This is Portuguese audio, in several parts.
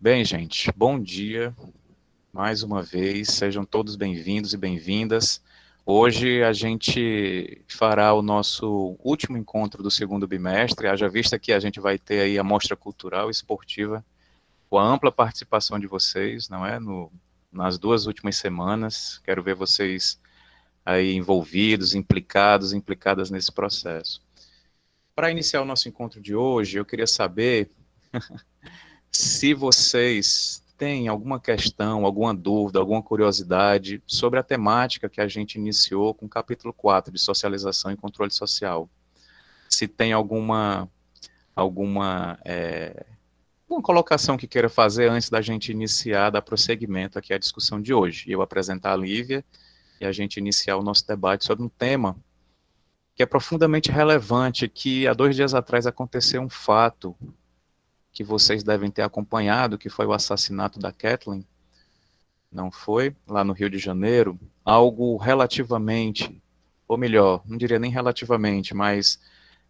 Bem, gente, bom dia, mais uma vez, sejam todos bem-vindos e bem-vindas. Hoje a gente fará o nosso último encontro do segundo bimestre, haja vista que a gente vai ter aí a mostra cultural e esportiva, com a ampla participação de vocês, não é? Nas duas últimas semanas, quero ver vocês aí envolvidos, implicadas nesse processo. Para iniciar o nosso encontro de hoje, eu queria saber se vocês têm alguma questão, alguma dúvida, alguma curiosidade sobre a temática que a gente iniciou com o capítulo 4 de socialização e controle social. Se tem alguma colocação que queira fazer antes da gente iniciar, dar prosseguimento aqui à discussão de hoje. Eu apresentar a Lívia e a gente iniciar o nosso debate sobre um tema que é profundamente relevante, que há 2 dias atrás aconteceu um fato que vocês devem ter acompanhado, que foi o assassinato da Kathleen, não foi? Lá no Rio de Janeiro, algo relativamente, ou melhor, não diria nem relativamente, mas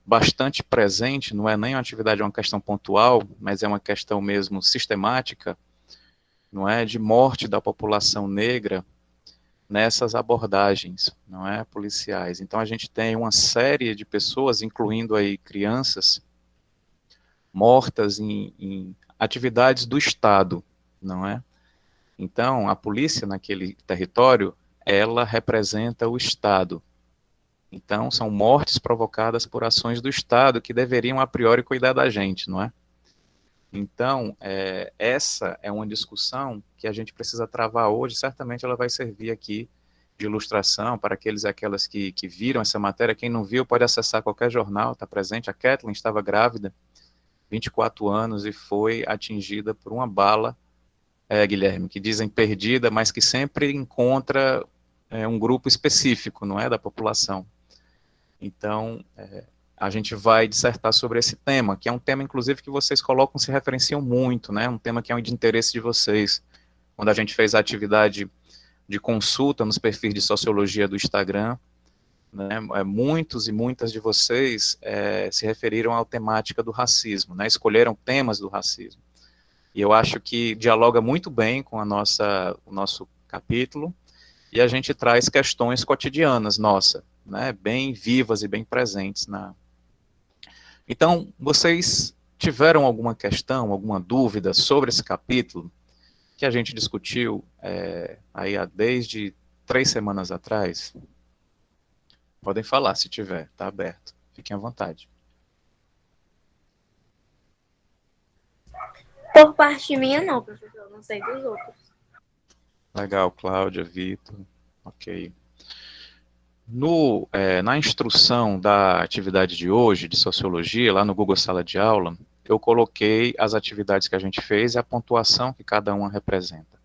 bastante presente, não é nem uma atividade, é uma questão pontual, mas é uma questão mesmo sistemática, não é, de morte da população negra nessas abordagens, não é, policiais. Então a gente tem uma série de pessoas, incluindo aí crianças, mortas em atividades do Estado, não é? Então, a polícia naquele território, ela representa o Estado. Então, são mortes provocadas por ações do Estado que deveriam, a priori, cuidar da gente, não é? Então, essa é uma discussão que a gente precisa travar hoje, certamente ela vai servir aqui de ilustração para aqueles e aquelas que viram essa matéria. Quem não viu pode acessar qualquer jornal, está presente. A Kathleen estava grávida, 24 anos, e foi atingida por uma bala, Guilherme, que dizem perdida, mas que sempre encontra um grupo específico, não é, da população. Então, a gente vai dissertar sobre esse tema, que é um tema, inclusive, que vocês colocam, se referenciam muito, né, um tema que é de interesse de vocês. Quando a gente fez a atividade de consulta nos perfis de sociologia do Instagram, né, muitos e muitas de vocês se referiram à temática do racismo, né, escolheram temas do racismo. E eu acho que dialoga muito bem com o nosso capítulo, e a gente traz questões cotidianas, né, bem vivas e bem presentes. Então, vocês tiveram alguma questão, alguma dúvida sobre esse capítulo, que a gente discutiu aí desde 3 semanas atrás? Podem falar se tiver, está aberto. Fiquem à vontade. Por parte minha, não, professor. Não sei dos outros. Legal, Cláudia, Vitor. Ok. Na instrução da atividade de hoje, de sociologia, lá no Google Sala de Aula, eu coloquei as atividades que a gente fez e a pontuação que cada uma representa,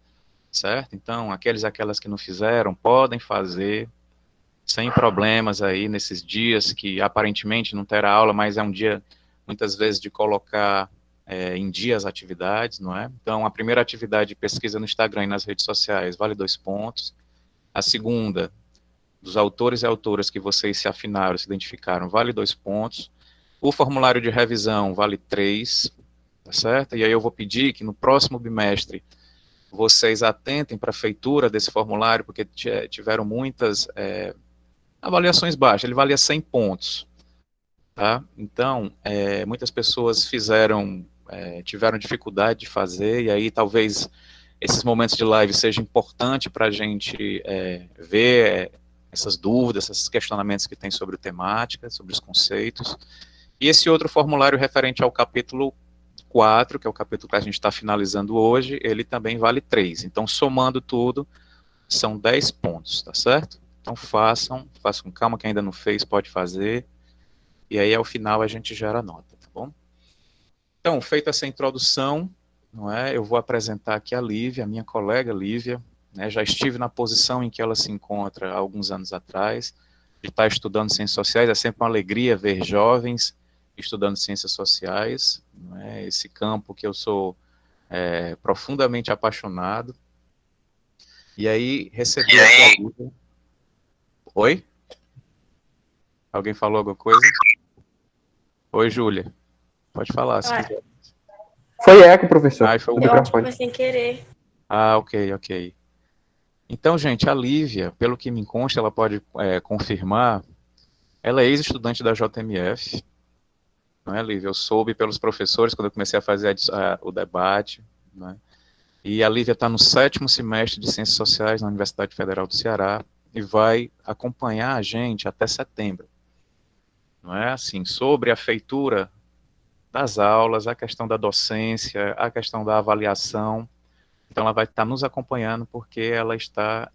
certo? Então, aqueles e aquelas que não fizeram, podem fazer, sem problemas aí, nesses dias que aparentemente não terá aula, mas é um dia, muitas vezes, de colocar em dia as atividades, não é? Então, a primeira atividade de pesquisa no Instagram e nas redes sociais vale 2 pontos. A segunda, dos autores e autoras que vocês se afinaram, se identificaram, vale 2 pontos. O formulário de revisão vale 3, tá certo? E aí eu vou pedir que no próximo bimestre vocês atentem para a feitura desse formulário, porque tiveram muitas avaliações baixas, ele valia 100 pontos, tá? Então, muitas pessoas tiveram dificuldade de fazer, e aí talvez esses momentos de live sejam importantes para a gente ver essas dúvidas, esses questionamentos que tem sobre a temática, sobre os conceitos. E esse outro formulário referente ao capítulo 4, que é o capítulo que a gente está finalizando hoje, ele também vale 3. Então, somando tudo, são 10 pontos, tá certo? Então, façam com calma, quem ainda não fez pode fazer, e aí ao final a gente gera a nota, tá bom? Então, feita essa introdução, não é, eu vou apresentar aqui a Lívia, a minha colega Lívia, né, já estive na posição em que ela se encontra há alguns anos atrás, de estar estudando ciências sociais, é sempre uma alegria ver jovens estudando ciências sociais, não é, esse campo que eu sou profundamente apaixonado, e aí recebi aqui a Lívia. Oi? Alguém falou alguma coisa? Oi, Júlia, pode falar se quiser. Foi eco, professor. Ai, foi o O Eu acho que microfone. foi sem querer. Ah, ok. Então, gente, a Lívia, pelo que me consta, ela pode confirmar, ela é ex-estudante da JMF, não é, Lívia? Eu soube pelos professores quando eu comecei a fazer o debate, né? E a Lívia está no 7º semestre de Ciências Sociais na Universidade Federal do Ceará e vai acompanhar a gente até setembro, não é? Assim, sobre a feitura das aulas, a questão da docência, a questão da avaliação. Então, ela vai estar nos acompanhando porque ela está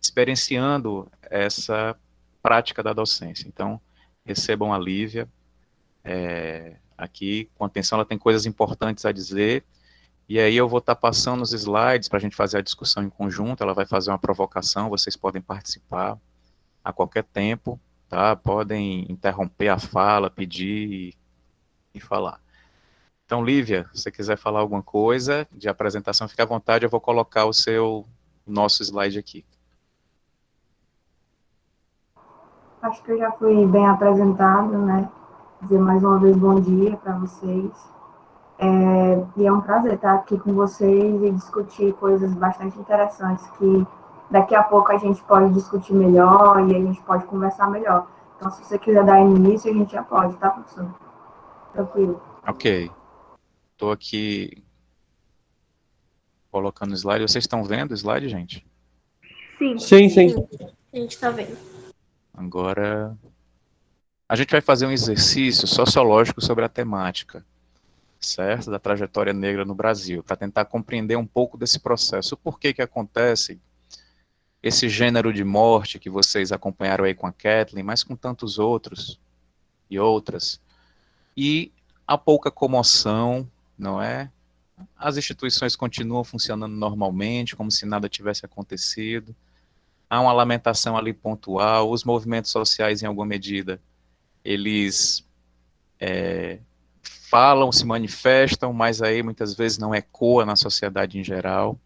experienciando essa prática da docência. Então, recebam a Lívia aqui com atenção, ela tem coisas importantes a dizer, e aí eu vou estar passando os slides para a gente fazer a discussão em conjunto, ela vai fazer uma provocação, vocês podem participar a qualquer tempo, tá? Podem interromper a fala, pedir e falar. Então, Lívia, se você quiser falar alguma coisa de apresentação, fique à vontade, eu vou colocar nosso slide aqui. Acho que eu já fui bem apresentado, né? Dizer mais uma vez bom dia para vocês. E é um prazer estar aqui com vocês e discutir coisas bastante interessantes que daqui a pouco a gente pode discutir melhor e a gente pode conversar melhor. Então, se você quiser dar início, a gente já pode, tá, professor? Tranquilo. Ok. Estou aqui colocando o slide. Vocês estão vendo o slide, gente? Sim. Sim. A gente tá vendo. Agora, a gente vai fazer um exercício sociológico sobre a temática, certo? Da trajetória negra no Brasil, para tentar compreender um pouco desse processo. Por que acontece esse gênero de morte que vocês acompanharam aí com a Kathleen, mas com tantos outros e outras. E a pouca comoção, não é? As instituições continuam funcionando normalmente, como se nada tivesse acontecido. Há uma lamentação ali pontual, os movimentos sociais, em alguma medida, eles falam, se manifestam, mas aí muitas vezes não ecoa na sociedade em geral,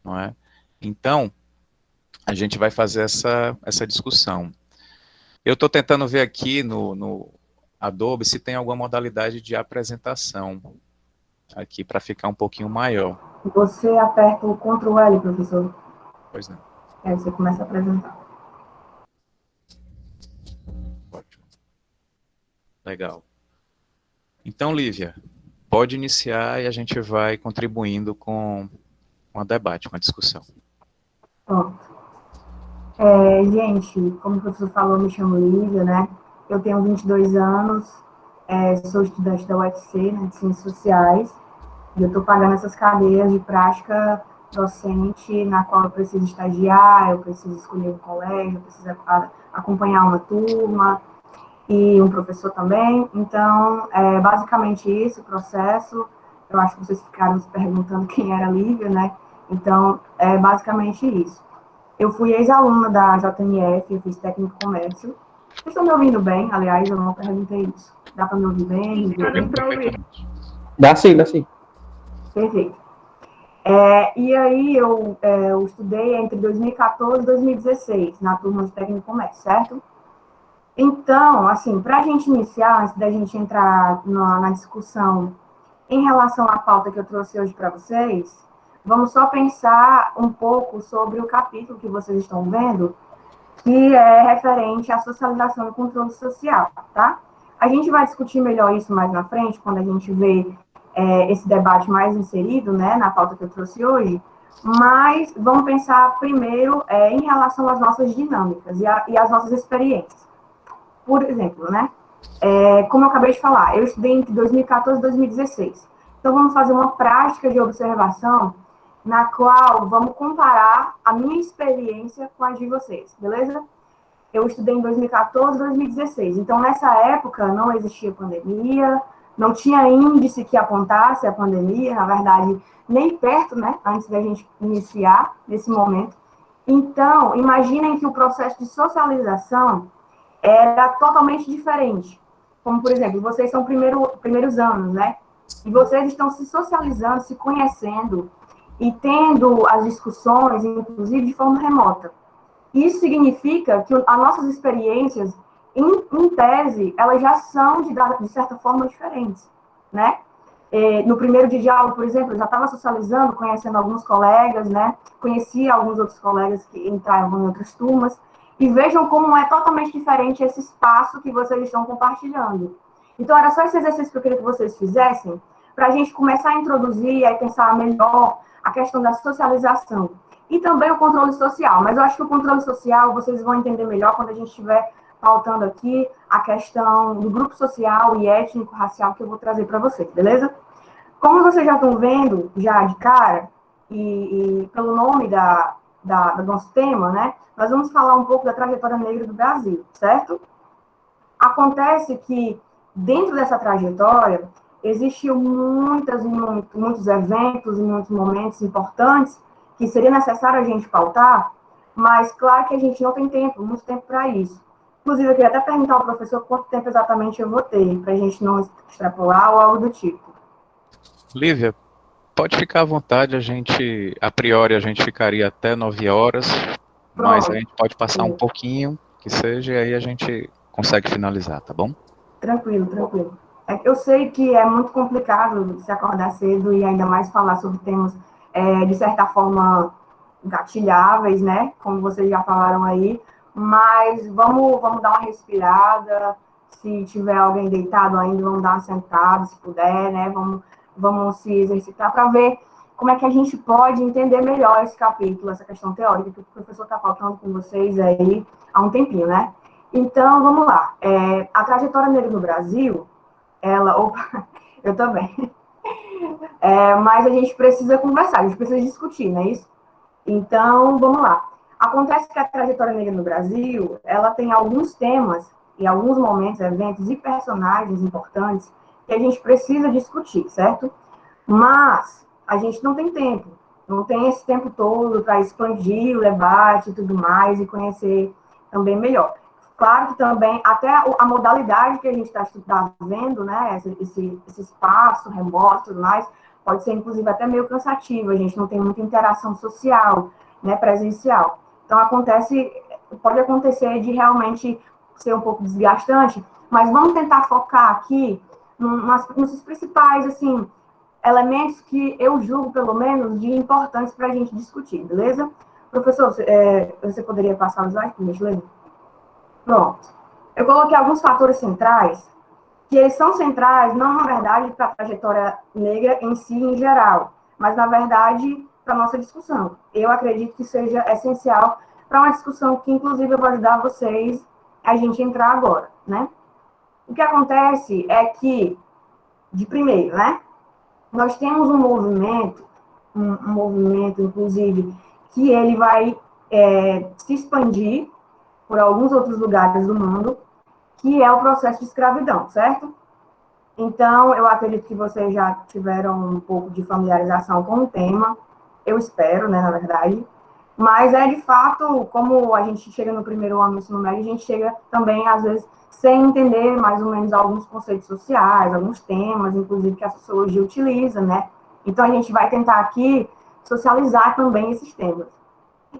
não é? Então, a gente vai fazer essa discussão. Eu estou tentando ver aqui no Adobe se tem alguma modalidade de apresentação aqui para ficar um pouquinho maior. Você aperta o Ctrl L, professor. Pois não. Aí você começa a apresentar. Ótimo. Legal. Então, Lívia, pode iniciar e a gente vai contribuindo com a debate, com a discussão. Pronto. Gente, como o professor falou, me chamo Lívia, né? Eu tenho 22 anos, sou estudante da UFC, né, de Ciências Sociais, e eu estou pagando essas cadeiras de prática docente, na qual eu preciso estagiar, eu preciso escolher um colégio, eu preciso acompanhar uma turma, e um professor também. Então, é basicamente isso, o processo. Eu acho que vocês ficaram se perguntando quem era a Lívia, né? Então, é basicamente isso. Eu fui ex-aluna da JMF, eu fiz técnico em comércio. Vocês estão me ouvindo bem? Aliás, eu não perguntei isso. Dá para me ouvir bem? Tá dando para ouvir. Dá sim. Perfeito. E aí, eu estudei entre 2014 e 2016, na turma de técnico em comércio, certo? Então, assim, para a gente iniciar, antes da gente entrar na discussão em relação à pauta que eu trouxe hoje para vocês, vamos só pensar um pouco sobre o capítulo que vocês estão vendo, que é referente à socialização e controle social, tá? A gente vai discutir melhor isso mais na frente, quando a gente vê esse debate mais inserido, né, na pauta que eu trouxe hoje, mas vamos pensar primeiro em relação às nossas dinâmicas e às nossas experiências. Por exemplo, né, como eu acabei de falar, eu estudei entre 2014 e 2016. Então, vamos fazer uma prática de observação na qual vamos comparar a minha experiência com a de vocês, beleza? Eu estudei em 2014 e 2016. Então, nessa época, não existia pandemia, não tinha índice que apontasse a pandemia, na verdade, nem perto, né, antes da gente iniciar nesse momento. Então, imaginem que o processo de socialização era totalmente diferente. Como, por exemplo, vocês são primeiros anos, né? E vocês estão se socializando, se conhecendo e tendo as discussões, inclusive, de forma remota. Isso significa que as nossas experiências, em tese, elas já são, de certa forma, diferentes, né? No primeiro dia de aula, por exemplo, eu já estava socializando, conhecendo alguns colegas, né? Conhecia alguns outros colegas que entravam em outras turmas, e vejam como é totalmente diferente esse espaço que vocês estão compartilhando. Então, era só esse exercício que eu queria que vocês fizessem, para a gente começar a introduzir e pensar melhor a questão da socialização. E também o controle social, mas eu acho que o controle social vocês vão entender melhor quando a gente estiver pautando aqui a questão do grupo social e étnico-racial que eu vou trazer para vocês, beleza? Como vocês já estão vendo, já de cara, e pelo nome do nosso tema, né, nós vamos falar um pouco da trajetória negra do Brasil, certo? Acontece que, dentro dessa trajetória, existiam muitos eventos e muitos momentos importantes que seria necessário a gente pautar, mas claro que a gente não tem muito tempo para isso. Inclusive, eu queria até perguntar ao professor quanto tempo exatamente eu vou ter, para a gente não extrapolar ou algo do tipo. Lívia, pode ficar à vontade, a priori, a gente ficaria até 9 horas, mas a gente pode passar um pouquinho, que seja, e aí a gente consegue finalizar, tá bom? Tranquilo, tranquilo. Eu sei que é muito complicado se acordar cedo e ainda mais falar sobre temas, de certa forma, gatilháveis, né? Como vocês já falaram aí, mas vamos dar uma respirada. Se tiver alguém deitado ainda, vamos dar uma sentada, se puder, né? Vamos se exercitar para ver como é que a gente pode entender melhor esse capítulo, essa questão teórica que o professor está falando com vocês aí há um tempinho, né? Então, vamos lá. A trajetória negra no Brasil, opa, eu também. Mas a gente precisa conversar, a gente precisa discutir, não é isso? Então, vamos lá. Acontece que a trajetória negra no Brasil, ela tem alguns temas e alguns momentos, eventos e personagens importantes que a gente precisa discutir, certo? Mas a gente não tem tempo, não tem esse tempo todo para expandir o debate e tudo mais e conhecer também melhor. Claro que também, até a modalidade que a gente está vendo, né, esse espaço remoto e tudo mais, pode ser, inclusive, até meio cansativo, a gente não tem muita interação social, né, presencial. Então, pode acontecer de realmente ser um pouco desgastante, mas vamos tentar focar aqui nos principais, assim, elementos que eu julgo, pelo menos, de importantes para a gente discutir, beleza? Professor, você poderia passar os slides, por gentileza? Pronto. Eu coloquei alguns fatores centrais, que eles são centrais, não, na verdade, para a trajetória negra em si, em geral, mas, na verdade, para a nossa discussão. Eu acredito que seja essencial para uma discussão que, inclusive, eu vou ajudar vocês a gente entrar agora, né? O que acontece é que, de primeiro, né, nós temos um movimento, inclusive, que ele vai se expandir por alguns outros lugares do mundo, que é o processo de escravidão, certo? Então, eu acredito que vocês já tiveram um pouco de familiarização com o tema, eu espero, né, na verdade, mas de fato, como a gente chega no primeiro ano do ensino médio, a gente chega também, às vezes, sem entender mais ou menos alguns conceitos sociais, alguns temas, inclusive, que a sociologia utiliza, né? Então, a gente vai tentar aqui socializar também esses temas.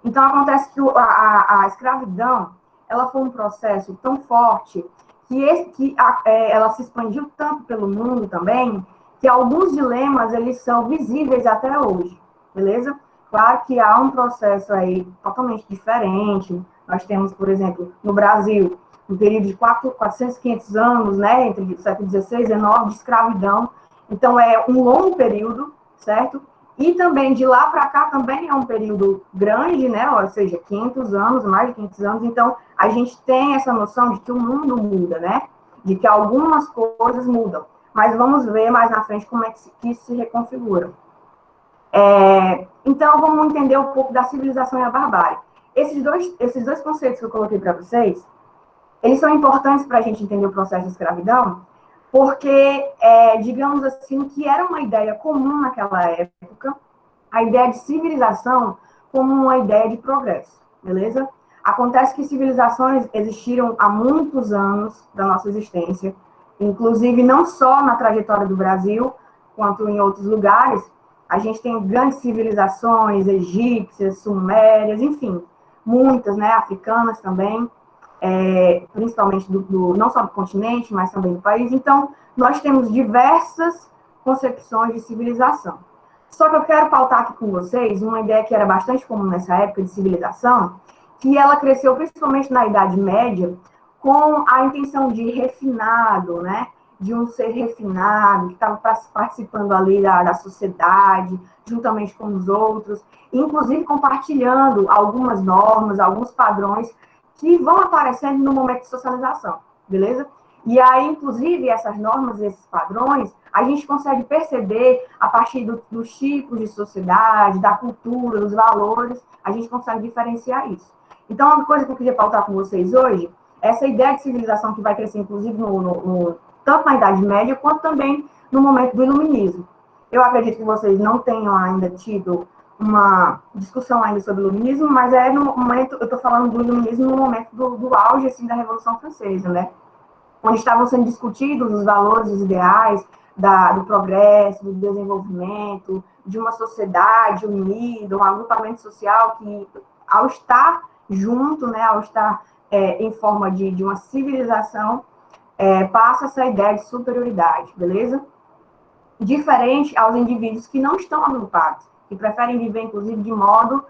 Então, acontece que a escravidão, ela foi um processo tão forte que ela se expandiu tanto pelo mundo também, que alguns dilemas, eles são visíveis até hoje, beleza? Claro que há um processo aí totalmente diferente. Nós temos, por exemplo, no Brasil, um período de 400, 500 anos, né, entre o século XVI e XIX, de escravidão. Então, é um longo período, certo? E também, de lá para cá, também é um período grande, né? Ou seja, 500 anos, mais de 500 anos. Então, a gente tem essa noção de que o mundo muda, né? De que algumas coisas mudam. Mas vamos ver mais na frente como é que isso se reconfigura. Então, vamos entender um pouco da civilização e a barbárie. Esses dois conceitos que eu coloquei para vocês, eles são importantes para a gente entender o processo de escravidão, porque, digamos assim, que era uma ideia comum naquela época, a ideia de civilização como uma ideia de progresso, beleza? Acontece que civilizações existiram há muitos anos da nossa existência, inclusive não só na trajetória do Brasil, quanto em outros lugares. A gente tem grandes civilizações egípcias, sumérias, enfim, muitas, né, africanas também, principalmente não só do continente, mas também do país. Então, nós temos diversas concepções de civilização. Só que eu quero pautar aqui com vocês uma ideia que era bastante comum nessa época de civilização, que ela cresceu principalmente na Idade Média, com a intenção de refinado, né? De um ser refinado, que estava participando ali da sociedade, juntamente com os outros, inclusive compartilhando algumas normas, alguns padrões que vão aparecendo no momento de socialização, beleza? E aí, inclusive, essas normas, esses padrões, a gente consegue perceber a partir dos tipos de sociedade, da cultura, dos valores, a gente consegue diferenciar isso. Então, uma coisa que eu queria pautar com vocês hoje, essa ideia de civilização que vai crescer, inclusive, tanto na Idade Média, quanto também no momento do Iluminismo. Eu acredito que vocês não tenham ainda tido uma discussão ainda sobre o Iluminismo, mas no momento, eu estou falando do Iluminismo no momento do auge, assim, da Revolução Francesa, né? Onde estavam sendo discutidos os valores, os ideais do progresso, do desenvolvimento, de uma sociedade unida, um agrupamento social que, ao estar junto, né, ao estar em forma de uma civilização, passa essa ideia de superioridade, beleza? Diferente aos indivíduos que não estão agrupados, que preferem viver, inclusive, de modo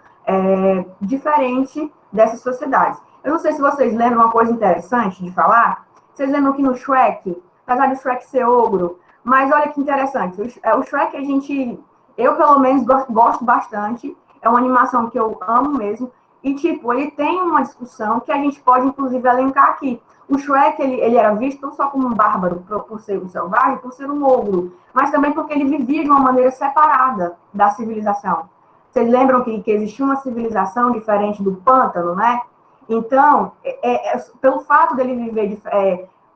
diferente dessas sociedades. Eu não sei se vocês lembram uma coisa interessante de falar. Vocês lembram que no Shrek, apesar do Shrek ser ogro, mas olha que interessante, o Shrek eu pelo menos gosto bastante, é uma animação que eu amo mesmo, e tipo, ele tem uma discussão que a gente pode inclusive elencar aqui. O Shrek, ele era visto não só como um bárbaro por ser um selvagem, por ser um ogro, mas também porque ele vivia de uma maneira separada da civilização. Vocês lembram que existia uma civilização diferente do pântano, né? Então, pelo fato dele viver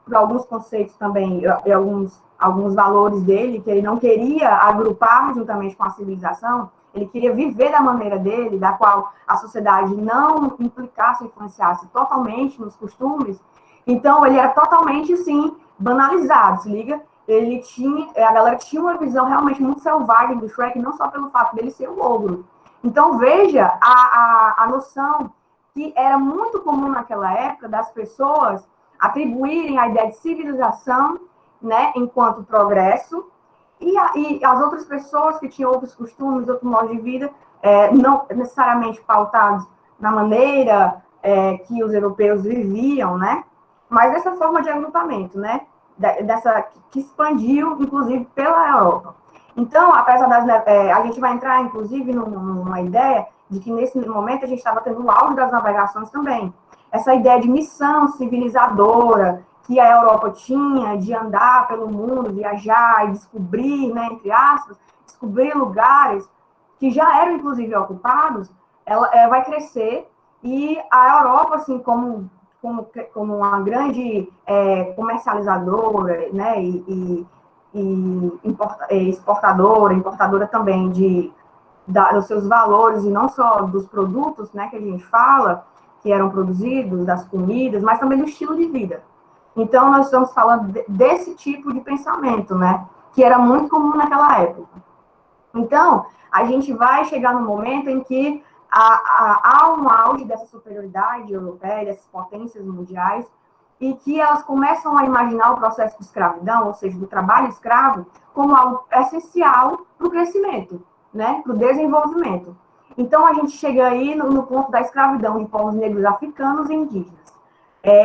por alguns conceitos também, e alguns valores dele, que ele não queria agrupar juntamente com a civilização, ele queria viver da maneira dele, da qual a sociedade não implicasse, influenciasse totalmente nos costumes. Então, ele era totalmente, assim, banalizado, se liga? A galera tinha uma visão realmente muito selvagem do Shrek, não só pelo fato dele ser um ogro. Então, veja a noção que era muito comum naquela época das pessoas atribuírem a ideia de civilização, né, enquanto progresso, e as outras pessoas que tinham outros costumes, outro modo de vida, não necessariamente pautados na maneira que os europeus viviam, né, mas dessa forma de agrupamento, né, que expandiu, inclusive, pela Europa. Então, apesar a gente vai entrar, inclusive, numa ideia de que, nesse momento, a gente estava tendo o auge das navegações também. Essa ideia de missão civilizadora que a Europa tinha, de andar pelo mundo, viajar e descobrir, né, entre aspas, descobrir lugares que já eram, inclusive, ocupados, ela vai crescer, e a Europa, assim, como uma grande comercializadora, né, e importadora também dos seus valores, e não só dos produtos, né, que a gente fala, que eram produzidos, das comidas, mas também do estilo de vida. Então, nós estamos falando desse tipo de pensamento, né, que era muito comum naquela época. Então, a gente vai chegar no momento em que há um auge dessa superioridade europeia, dessas potências mundiais, e que elas começam a imaginar o processo de escravidão, ou seja, do trabalho escravo, como algo essencial para o crescimento, né, para o desenvolvimento. Então, a gente chega aí no ponto da escravidão de povos negros africanos e indígenas.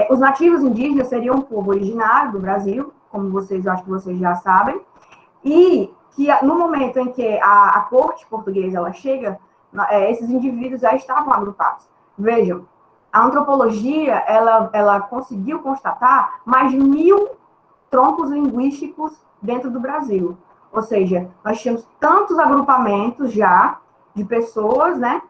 Os nativos indígenas seriam um povo originário do Brasil, como eu acho que vocês já sabem, e que no momento em que a corte portuguesa ela chega, esses indivíduos já estavam agrupados. Vejam, a antropologia ela conseguiu constatar mais de 1000 troncos linguísticos dentro do Brasil. Ou seja, nós tínhamos tantos agrupamentos já de pessoas, né?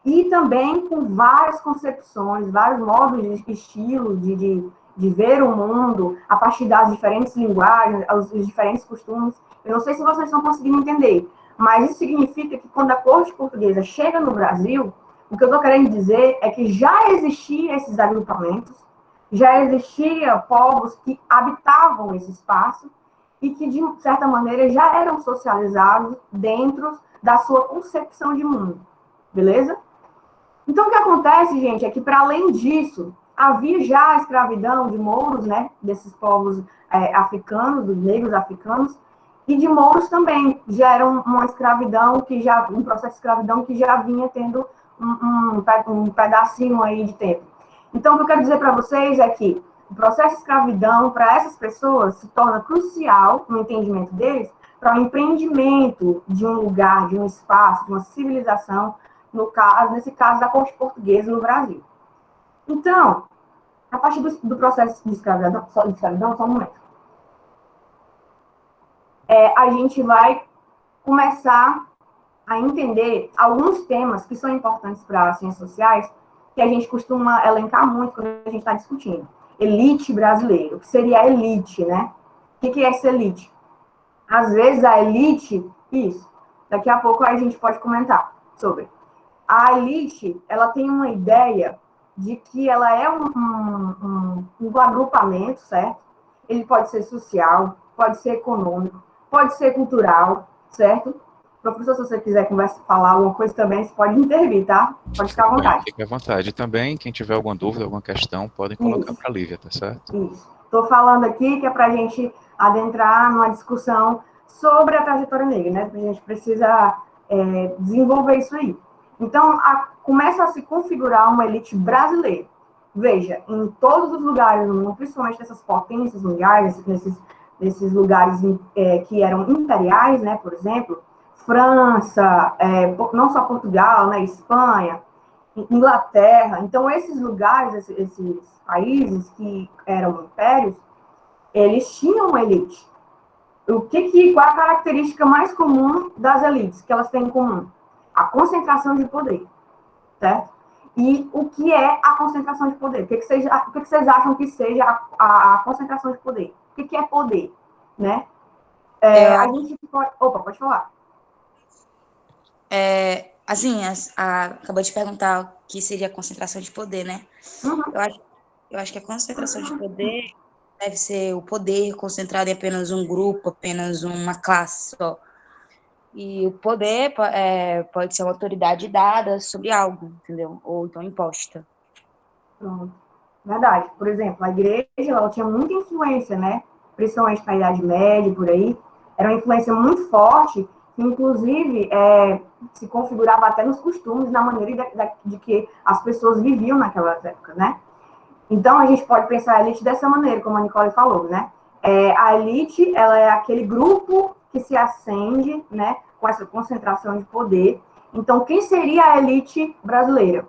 E também com várias concepções, vários modos de estilos de ver o mundo a partir das diferentes linguagens, os diferentes costumes. Eu não sei se vocês estão conseguindo entender, mas isso significa que quando a corte portuguesa chega no Brasil, o que eu estou querendo dizer é que já existiam esses agrupamentos, já existiam povos que habitavam esse espaço e que, de certa maneira, já eram socializados dentro da sua concepção de mundo. Beleza? Então, o que acontece, gente, é que, para além disso, havia já a escravidão de mouros, né, desses povos africanos, dos negros africanos, e de mouros também, já era uma escravidão, um processo de escravidão que já vinha tendo um pedacinho aí de tempo. Então, o que eu quero dizer para vocês é que o processo de escravidão, para essas pessoas, se torna crucial, no entendimento deles, para o empreendimento de um lugar, de um espaço, de uma civilização, nesse caso da corte portuguesa no Brasil. Então, a partir do processo de escravidão, só um momento, a gente vai começar a entender alguns temas que são importantes para as ciências sociais, que a gente costuma elencar muito quando a gente está discutindo. Elite brasileira, o que seria a elite, né? O que é essa elite? Às vezes a elite, isso, daqui a pouco a gente pode comentar sobre. A elite, ela tem uma ideia de que ela é um agrupamento, certo? Ele pode ser social, pode ser econômico, pode ser cultural, certo? Professor, se você quiser falar alguma coisa também, você pode intervir, tá? Pode ficar à vontade. Fique à vontade. E também, quem tiver alguma dúvida, alguma questão, podem colocar para a Lívia, tá certo? Isso. Estou falando aqui que é para a gente adentrar numa discussão sobre a trajetória negra, né? A gente precisa desenvolver isso aí. Então, começa a se configurar uma elite brasileira. Veja, em todos os lugares do mundo, principalmente nessas potências mundiais, nesses lugares que eram imperiais, né? Por exemplo, França, não só Portugal, né? Espanha, Inglaterra. Então, esses lugares, esses países que eram impérios, eles tinham uma elite. Qual é a característica mais comum das elites que elas têm em comum? A concentração de poder, certo? E o que é a concentração de poder? O que vocês acham que seja a concentração de poder? O que é poder, né? A gente pode... Opa, pode falar. Assim, acabou de perguntar o que seria a concentração de poder, né? Uhum. Eu acho que a concentração de poder deve ser o poder concentrado em apenas um grupo, apenas uma classe só. E o poder pode ser uma autoridade dada sobre algo, entendeu? Ou então imposta. Pronto. Verdade. Por exemplo, a igreja, ela tinha muita influência, né? Principalmente na Idade Média, por aí. Era uma influência muito forte, que inclusive se configurava até nos costumes, na maneira de que as pessoas viviam naquela época, né? Então, a gente pode pensar a elite dessa maneira, como a Nicole falou, né? A elite, ela é aquele grupo que se acende, né, com essa concentração de poder. Então, quem seria a elite brasileira?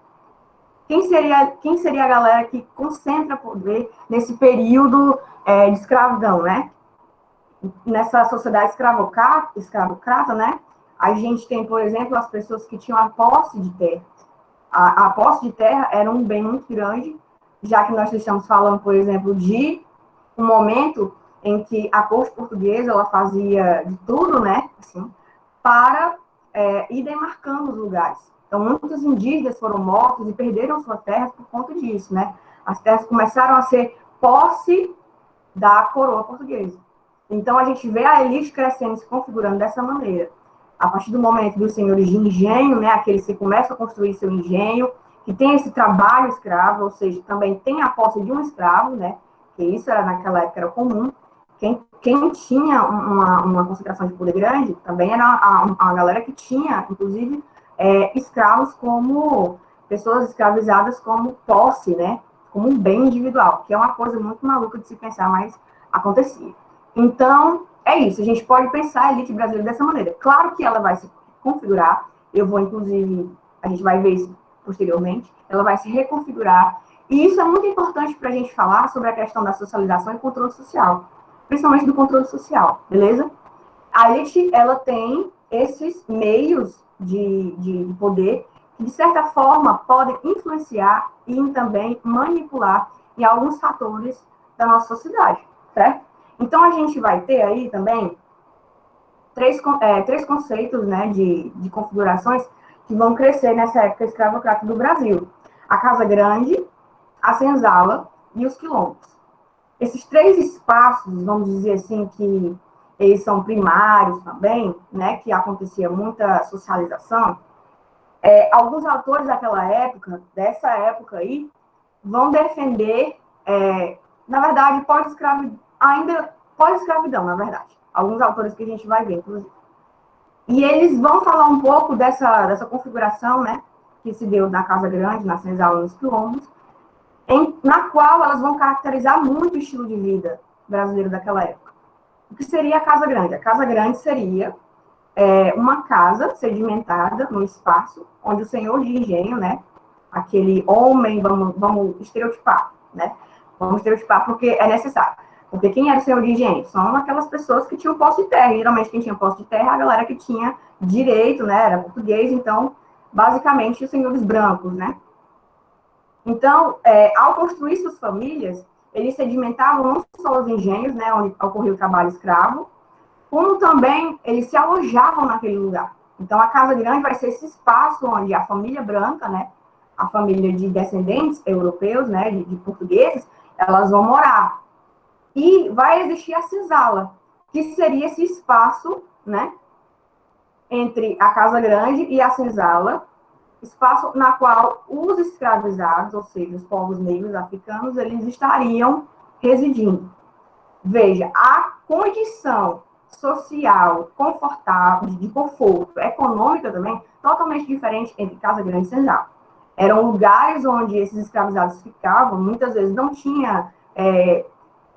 Quem seria a galera que concentra poder nesse período de escravidão, né? Nessa sociedade escravocrata, né? A gente tem, por exemplo, as pessoas que tinham a posse de terra. A posse de terra era um bem muito grande, já que nós estamos falando, por exemplo, de um momento em que a corte portuguesa ela fazia de tudo, né, assim, para ir demarcando os lugares. Então, muitos indígenas foram mortos e perderam suas terras por conta disso, né? As terras começaram a ser posse da coroa portuguesa. Então, a gente vê a elite crescendo, se configurando dessa maneira. A partir do momento dos senhores de engenho, né, aqueles que começam a construir seu engenho, que tem esse trabalho escravo, ou seja, também tem a posse de um escravo, né, que isso era naquela época era comum. Quem tinha uma concentração de poder grande, também era a galera que tinha, inclusive, escravos como pessoas escravizadas como posse, né, como um bem individual, que é uma coisa muito maluca de se pensar, mas acontecia. Então, é isso, a gente pode pensar a elite brasileira dessa maneira. Claro que ela vai se configurar, a gente vai ver isso posteriormente, ela vai se reconfigurar, e isso é muito importante para a gente falar sobre a questão da socialização e controle social, principalmente do controle social, beleza? A elite, ela tem esses meios de poder que, de certa forma, podem influenciar e também manipular em alguns fatores da nossa sociedade, certo? Então, a gente vai ter aí também três conceitos, né, de configurações que vão crescer nessa época escravocrata do Brasil. A Casa Grande, a Senzala e os quilombos. Esses três espaços, vamos dizer assim, que eles são primários também, né, que acontecia muita socialização, alguns autores daquela época, dessa época aí, vão defender, na verdade, pós-escravidão, na verdade. alguns autores que a gente vai ver, inclusive. E eles vão falar um pouco dessa configuração, né, que se deu na Casa Grande, na Senzala e nos Quilombos, na qual elas vão caracterizar muito o estilo de vida brasileiro daquela época. O que seria a Casa Grande? A Casa Grande seria uma casa sedimentada no espaço, onde o senhor de engenho, né, aquele homem, vamos estereotipar, né? Vamos estereotipar porque é necessário. Porque quem era o senhor de engenho? São aquelas pessoas que tinham posse de terra. Geralmente, quem tinha posse de terra é a galera que tinha direito, né? Era português, então, basicamente, os senhores brancos, né? Então, ao construir suas famílias, eles sedimentavam não só os engenhos, né? Onde ocorria o trabalho escravo, como também eles se alojavam naquele lugar. Então, a Casa Grande vai ser esse espaço onde a família branca, né? A família de descendentes europeus, né? De portugueses, elas vão morar. E vai existir a senzala, que seria esse espaço, né, entre a Casa Grande e a senzala, espaço na qual os escravizados, ou seja, os povos negros africanos, eles estariam residindo. Veja, a condição social, confortável, de conforto, econômica também, totalmente diferente entre Casa Grande e senzala. Eram lugares onde esses escravizados ficavam, muitas vezes não tinha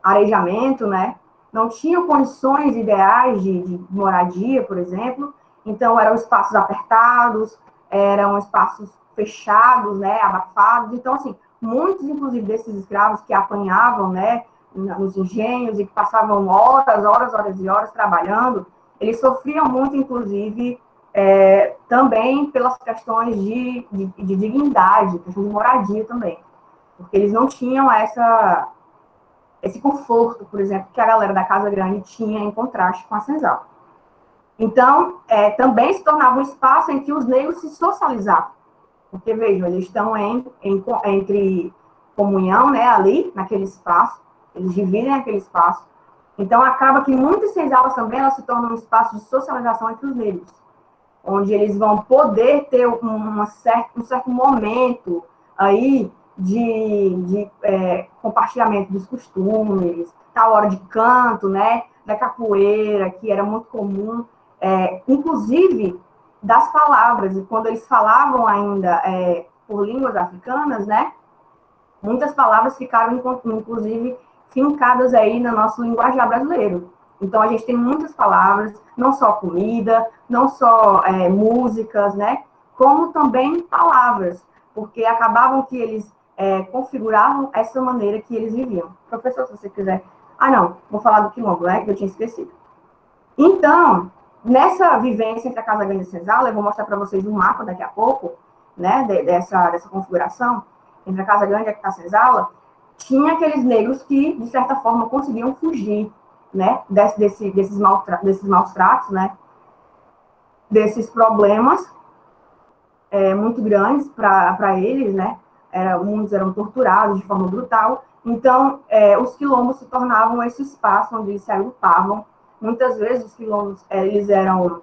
arejamento, né? Não tinham condições ideais de moradia, por exemplo. Então, eram espaços apertados, eram espaços fechados, né? Abafados. Então, assim, muitos, inclusive, desses escravos que apanhavam, né? Nos engenhos e que passavam horas e horas trabalhando, eles sofriam muito, inclusive, também pelas questões de dignidade, questões de moradia também. Porque eles não tinham esse conforto, por exemplo, que a galera da Casa Grande tinha em contraste com a senzala. Então, também se tornava um espaço em que os negros se socializavam. Porque, vejam, eles estão entre comunhão, né, ali, naquele espaço, eles dividem aquele espaço. Então, acaba que muitas senzalas também, elas se tornam um espaço de socialização entre os negros, onde eles vão poder ter um certo momento aí de compartilhamento dos costumes, tal hora de canto, né, da capoeira, que era muito comum, inclusive das palavras, e quando eles falavam ainda por línguas africanas, né, muitas palavras ficaram, inclusive, fincadas aí no nosso linguajar brasileiro. Então, a gente tem muitas palavras, não só comida, não só músicas, né, como também palavras, porque acabavam que eles configuravam essa maneira que eles viviam. Professor, se você quiser... Ah, não, vou falar do quilombo, né, que eu tinha esquecido. Então, nessa vivência entre a Casa Grande e a senzala, eu vou mostrar para vocês um mapa daqui a pouco, né, dessa configuração, entre a Casa Grande e a senzala, tinha aqueles negros que, de certa forma, conseguiam fugir, né, desses maus tratos, né, desses problemas muito grandes para eles, né, muitos eram torturados de forma brutal. Então, os quilombos se tornavam esse espaço onde eles se agrupavam. Muitas vezes, os quilombos, eles eram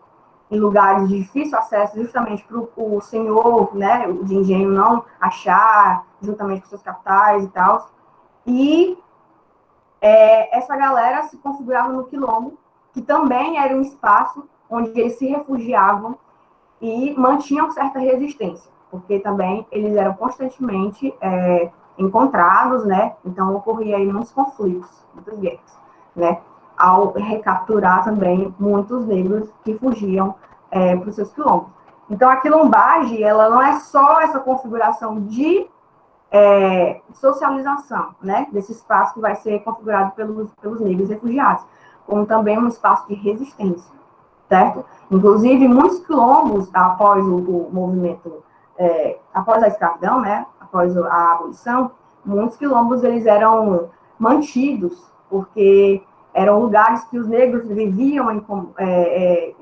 em lugares de difícil acesso, justamente para o senhor, né, de engenho não achar, juntamente com seus capitais e tal. E essa galera se configurava no quilombo, que também era um espaço onde eles se refugiavam e mantinham certa resistência, porque também eles eram constantemente encontrados, né? Então, ocorria aí muitos conflitos, muitas guerras, né? Ao recapturar também muitos negros que fugiam para os seus quilombos. Então, a quilombagem, ela não é só essa configuração de socialização, né? Desse espaço que vai ser configurado pelos negros refugiados, como também um espaço de resistência, certo? Inclusive, muitos quilombos, após o movimento, após a escravidão, né? Após a abolição, muitos quilombos, eles eram mantidos, porque eram lugares que os negros viviam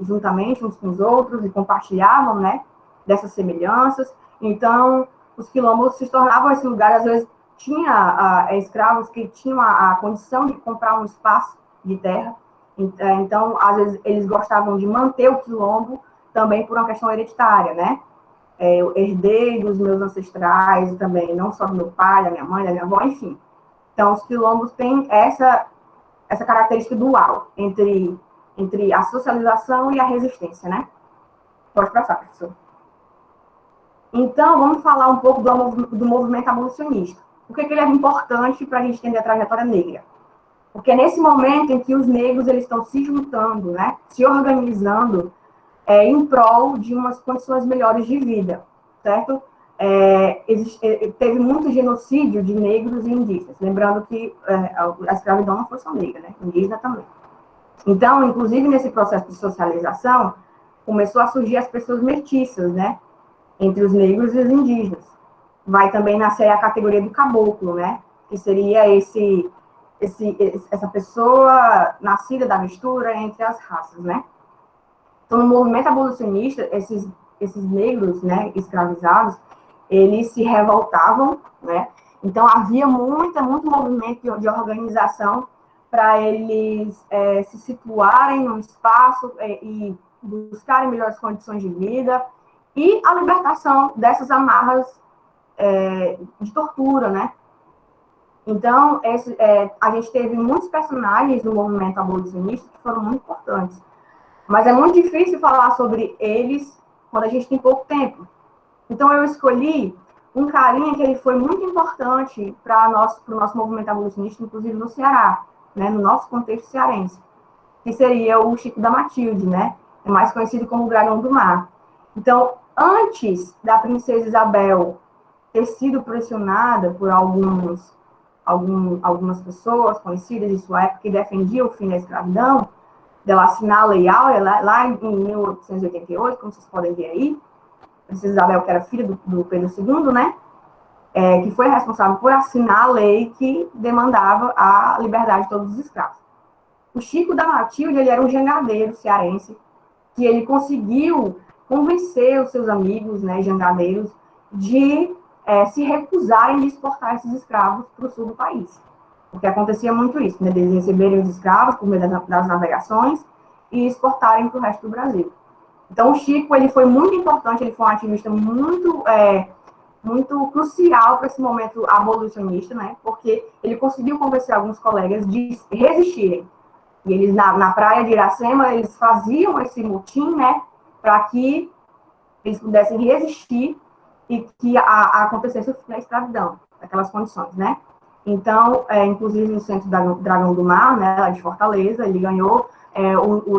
juntamente uns com os outros e compartilhavam, né, dessas semelhanças. Então, os quilombos se tornavam esse lugar, às vezes, tinha escravos que tinham a condição de comprar um espaço de terra. Então, às vezes, eles gostavam de manter o quilombo também por uma questão hereditária, né? Eu herdei dos meus ancestrais também, não só do meu pai, da minha mãe, da minha avó, enfim. Então, os quilombos têm essa característica dual, entre entre a socialização e a resistência, né? Pode passar, professor. Então, vamos falar um pouco do movimento abolicionista. Por que ele é importante para a gente entender a trajetória negra? Porque é nesse momento em que os negros eles estão se juntando, né, se organizando em prol de umas condições melhores de vida, certo? Teve muito genocídio de negros e indígenas, lembrando que a escravidão não foi só negra, né, indígena também. Então, inclusive nesse processo de socialização, começou a surgir as pessoas mestiças, né, entre os negros e os indígenas. Vai também nascer a categoria do caboclo, né, que seria essa pessoa nascida da mistura entre as raças, né. Então, no movimento abolicionista, esses negros, né, escravizados, eles se revoltavam, né, então havia muito movimento de organização para eles se situarem num espaço e buscarem melhores condições de vida e a libertação dessas amarras de tortura, né. Então, a gente teve muitos personagens do movimento abolicionista que foram muito importantes. Mas é muito difícil falar sobre eles quando a gente tem pouco tempo. Então, eu escolhi um carinha que ele foi muito importante para o nosso movimento abolicionista, inclusive no Ceará, né, no nosso contexto cearense, que seria o Chico da Matilde, né, é mais conhecido como o Dragão do Mar. Então, antes da Princesa Isabel ter sido pressionada por algumas pessoas conhecidas de sua época que defendiam o fim da escravidão, dela assinar a Lei Áurea, lá em 1888, como vocês podem ver aí, a Princesa Isabel, que era filha do Pedro II, né, que foi responsável por assinar a lei que demandava a liberdade de todos os escravos. O Chico da Matilde, ele era um jangadeiro cearense, que ele conseguiu convencer os seus amigos, né, jangadeiros, de se recusarem de exportar esses escravos para o sul do país. Porque acontecia muito isso, né? Eles receberem os escravos por meio das navegações e exportarem para o resto do Brasil. Então, o Chico, ele foi muito importante, ele foi um ativista muito crucial para esse momento abolicionista, né? Porque ele conseguiu convencer alguns colegas de resistirem. E eles, na praia de Iracema, eles faziam esse motim, né? Para que eles pudessem resistir e que acontecesse o fim da escravidão, naquelas condições, né? Então, inclusive no centro do Dragão do Mar, né, lá de Fortaleza, ele ganhou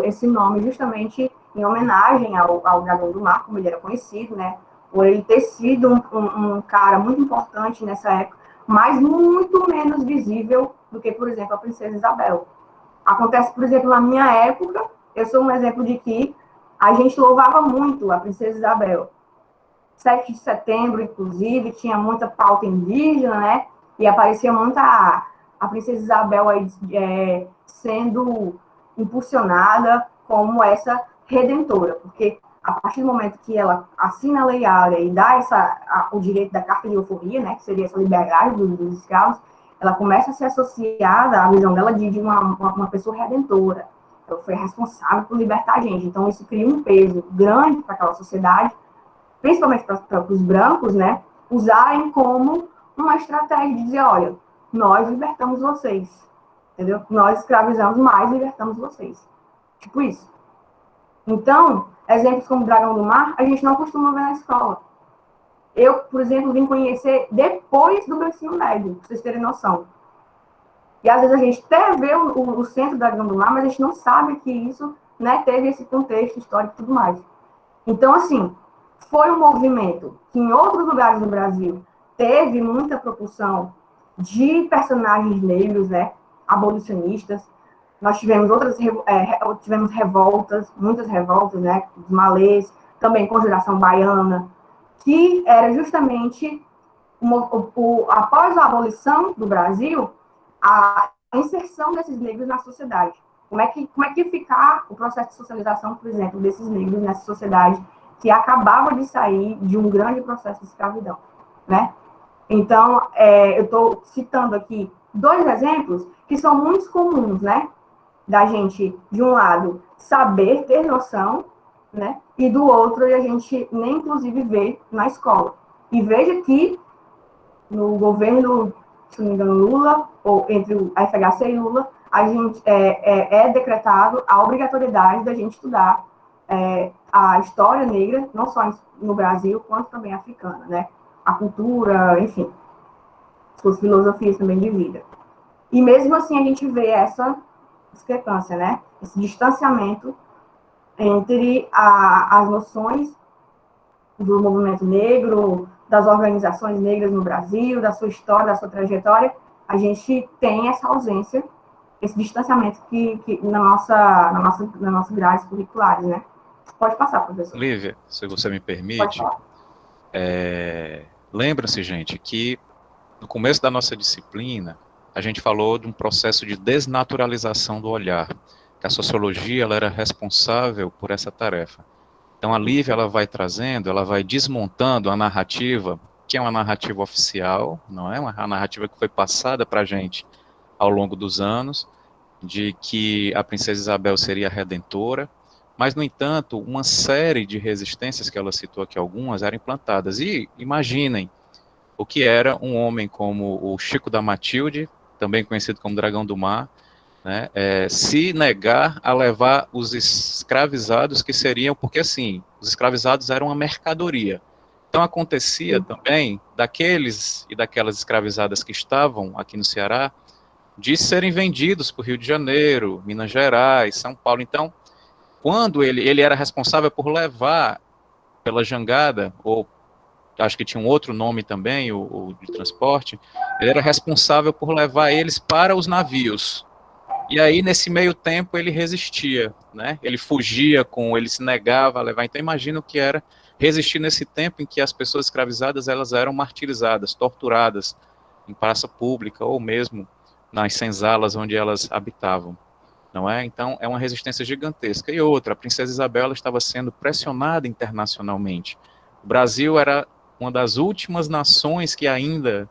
esse nome justamente em homenagem ao Dragão do Mar, como ele era conhecido, né, por ele ter sido um cara muito importante nessa época, mas muito menos visível do que, por exemplo, a Princesa Isabel. Acontece, por exemplo, na minha época, eu sou um exemplo de que a gente louvava muito a Princesa Isabel. 7 de setembro, inclusive, tinha muita pauta indígena, né? E aparecia muito a Princesa Isabel aí, sendo impulsionada como essa redentora, porque a partir do momento que ela assina a Lei Áurea e dá o direito da carta de euforia, né, que seria essa liberdade dos escravos, ela começa a ser associada à visão dela de uma pessoa redentora. Ela foi responsável por libertar a gente. Então, isso cria um peso grande para aquela sociedade, principalmente para os brancos, né, usarem como uma estratégia de dizer, olha, nós libertamos vocês, entendeu? Nós escravizamos, mas libertamos vocês. Tipo isso. Então, exemplos como o Dragão do Mar, a gente não costuma ver na escola. Eu, por exemplo, vim conhecer depois do meu ensino médio, para vocês terem noção. E às vezes a gente até vê o centro do Dragão do Mar, mas a gente não sabe que isso, né, teve esse contexto histórico e tudo mais. Então, assim, foi um movimento que em outros lugares do Brasil teve muita propulsão de personagens negros, né, abolicionistas. Nós tivemos tivemos revoltas, muitas revoltas, né, dos malês, também Conjuração Baiana, que era justamente, após a abolição do Brasil, a inserção desses negros na sociedade. Como é que ia ficar o processo de socialização, por exemplo, desses negros nessa sociedade que acabava de sair de um grande processo de escravidão, né? Então, eu estou citando aqui 2 exemplos que são muito comuns, né? Da gente, de um lado, saber, ter noção, né? E do outro, a gente nem, inclusive, vê na escola. E veja que no governo, se não me engano, Lula, ou entre a FHC e Lula, a gente é decretado a obrigatoriedade da gente estudar a história negra, não só no Brasil, quanto também africana, né? A cultura, enfim, suas filosofias também de vida. E mesmo assim a gente vê essa discrepância, né? Esse distanciamento entre as noções do movimento negro, das organizações negras no Brasil, da sua história, da sua trajetória. A gente tem essa ausência, esse distanciamento que nas nossas grades curriculares, né? Pode passar, professor. Lívia, se você me permite, lembra-se, gente, que no começo da nossa disciplina, a gente falou de um processo de desnaturalização do olhar, que a sociologia ela era responsável por essa tarefa. Então, a Lívia ela vai trazendo, ela vai desmontando a narrativa, que é uma narrativa oficial, não é? Uma narrativa que foi passada para a gente ao longo dos anos, de que a princesa Isabel seria a redentora, mas, no entanto, uma série de resistências, que ela citou aqui algumas, eram implantadas. E imaginem o que era um homem como o Chico da Matilde, também conhecido como Dragão do Mar, né, se negar a levar os escravizados que seriam, porque assim, os escravizados eram uma mercadoria. Então acontecia também, daqueles e daquelas escravizadas que estavam aqui no Ceará, de serem vendidos para o Rio de Janeiro, Minas Gerais, São Paulo. Então, quando ele era responsável por levar pela jangada, ou acho que tinha um outro nome também, o de transporte, ele era responsável por levar eles para os navios. E aí, nesse meio tempo, ele resistia, né? Ele fugia, ele se negava a levar. Então, imagina o que era resistir nesse tempo em que as pessoas escravizadas elas eram martirizadas, torturadas em praça pública ou mesmo nas senzalas onde elas habitavam, não é? Então, é uma resistência gigantesca. E outra, a princesa Isabel ela estava sendo pressionada internacionalmente. O Brasil era uma das últimas nações que ainda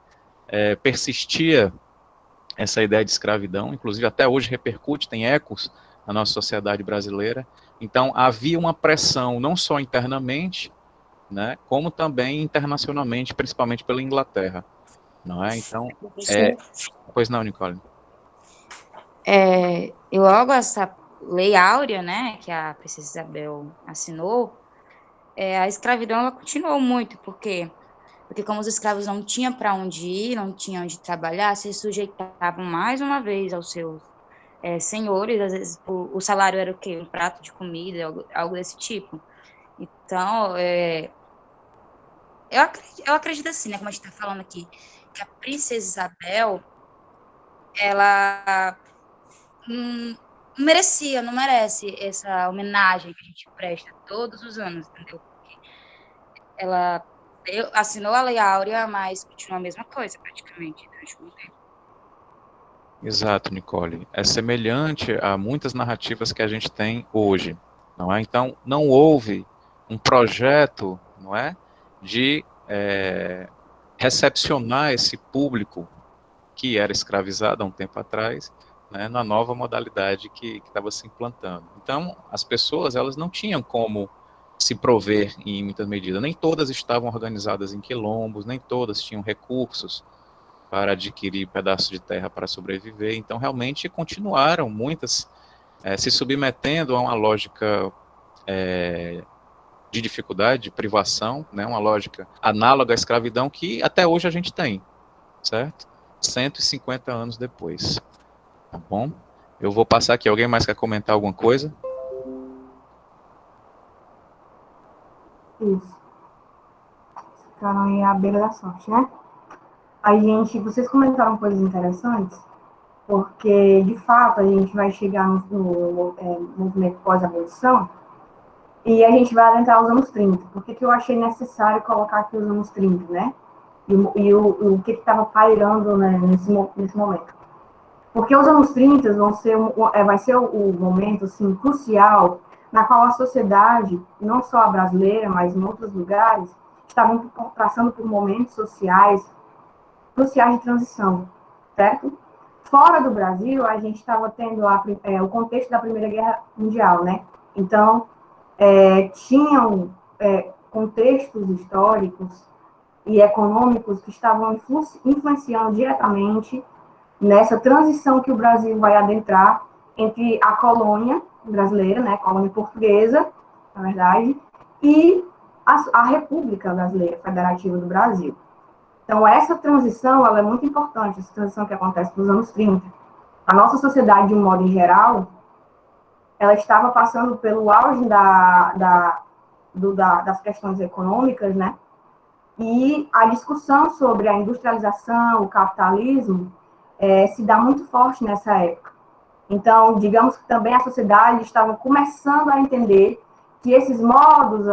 persistia essa ideia de escravidão, inclusive até hoje repercute, tem ecos na nossa sociedade brasileira. Então, havia uma pressão, não só internamente, né, como também internacionalmente, principalmente pela Inglaterra, não é? Então, pois não, Nicole? E logo essa Lei Áurea, né, que a princesa Isabel assinou, a escravidão ela continuou muito, porque como os escravos não tinham para onde ir, não tinham onde trabalhar, se sujeitavam mais uma vez aos seus senhores, às vezes o salário era o quê? Um prato de comida, algo desse tipo. Então, eu acredito assim, né, como a gente está falando aqui, que a princesa Isabel, ela não merece essa homenagem que a gente presta todos os anos, entendeu? Porque ela assinou a Lei Áurea, mas continua a mesma coisa, praticamente, durante muito tempo. Exato, Nicole. É semelhante a muitas narrativas que a gente tem hoje, não é? Então, não houve um projeto, não é, de recepcionar esse público que era escravizado há um tempo atrás, né, na nova modalidade que estava se implantando. Então, as pessoas elas não tinham como se prover em muitas medidas. Nem todas estavam organizadas em quilombos, nem todas tinham recursos para adquirir pedaços de terra para sobreviver. Então, realmente, continuaram muitas se submetendo a uma lógica de dificuldade, de privação, né, uma lógica análoga à escravidão que até hoje a gente tem, certo? 150 anos depois. Tá bom? Eu vou passar aqui. Alguém mais quer comentar alguma coisa? Isso. Ficaram aí à beira da sorte, né? Vocês comentaram coisas interessantes, porque, de fato, a gente vai chegar no movimento pós-abolição e a gente vai adentrar os anos 30. Por que eu achei necessário colocar aqui os anos 30, né? E o que estava pairando, né, nesse momento. Porque os anos 30 vai ser o momento assim, crucial na qual a sociedade, não só a brasileira, mas em outros lugares, estavam passando por momentos sociais cruciais de transição, certo? Fora do Brasil, a gente estava tendo o contexto da Primeira Guerra Mundial, né? Então, tinham contextos históricos e econômicos que estavam influenciando diretamente nessa transição que o Brasil vai adentrar entre a colônia brasileira, né, colônia portuguesa, na verdade, e a República Brasileira Federativa do Brasil. Então, essa transição, ela é muito importante, essa transição que acontece nos anos 30. A nossa sociedade, de um modo em geral, ela estava passando pelo auge das questões econômicas, né? E a discussão sobre a industrialização, o capitalismo, se dá muito forte nessa época. Então, digamos que também a sociedade estava começando a entender que esses modos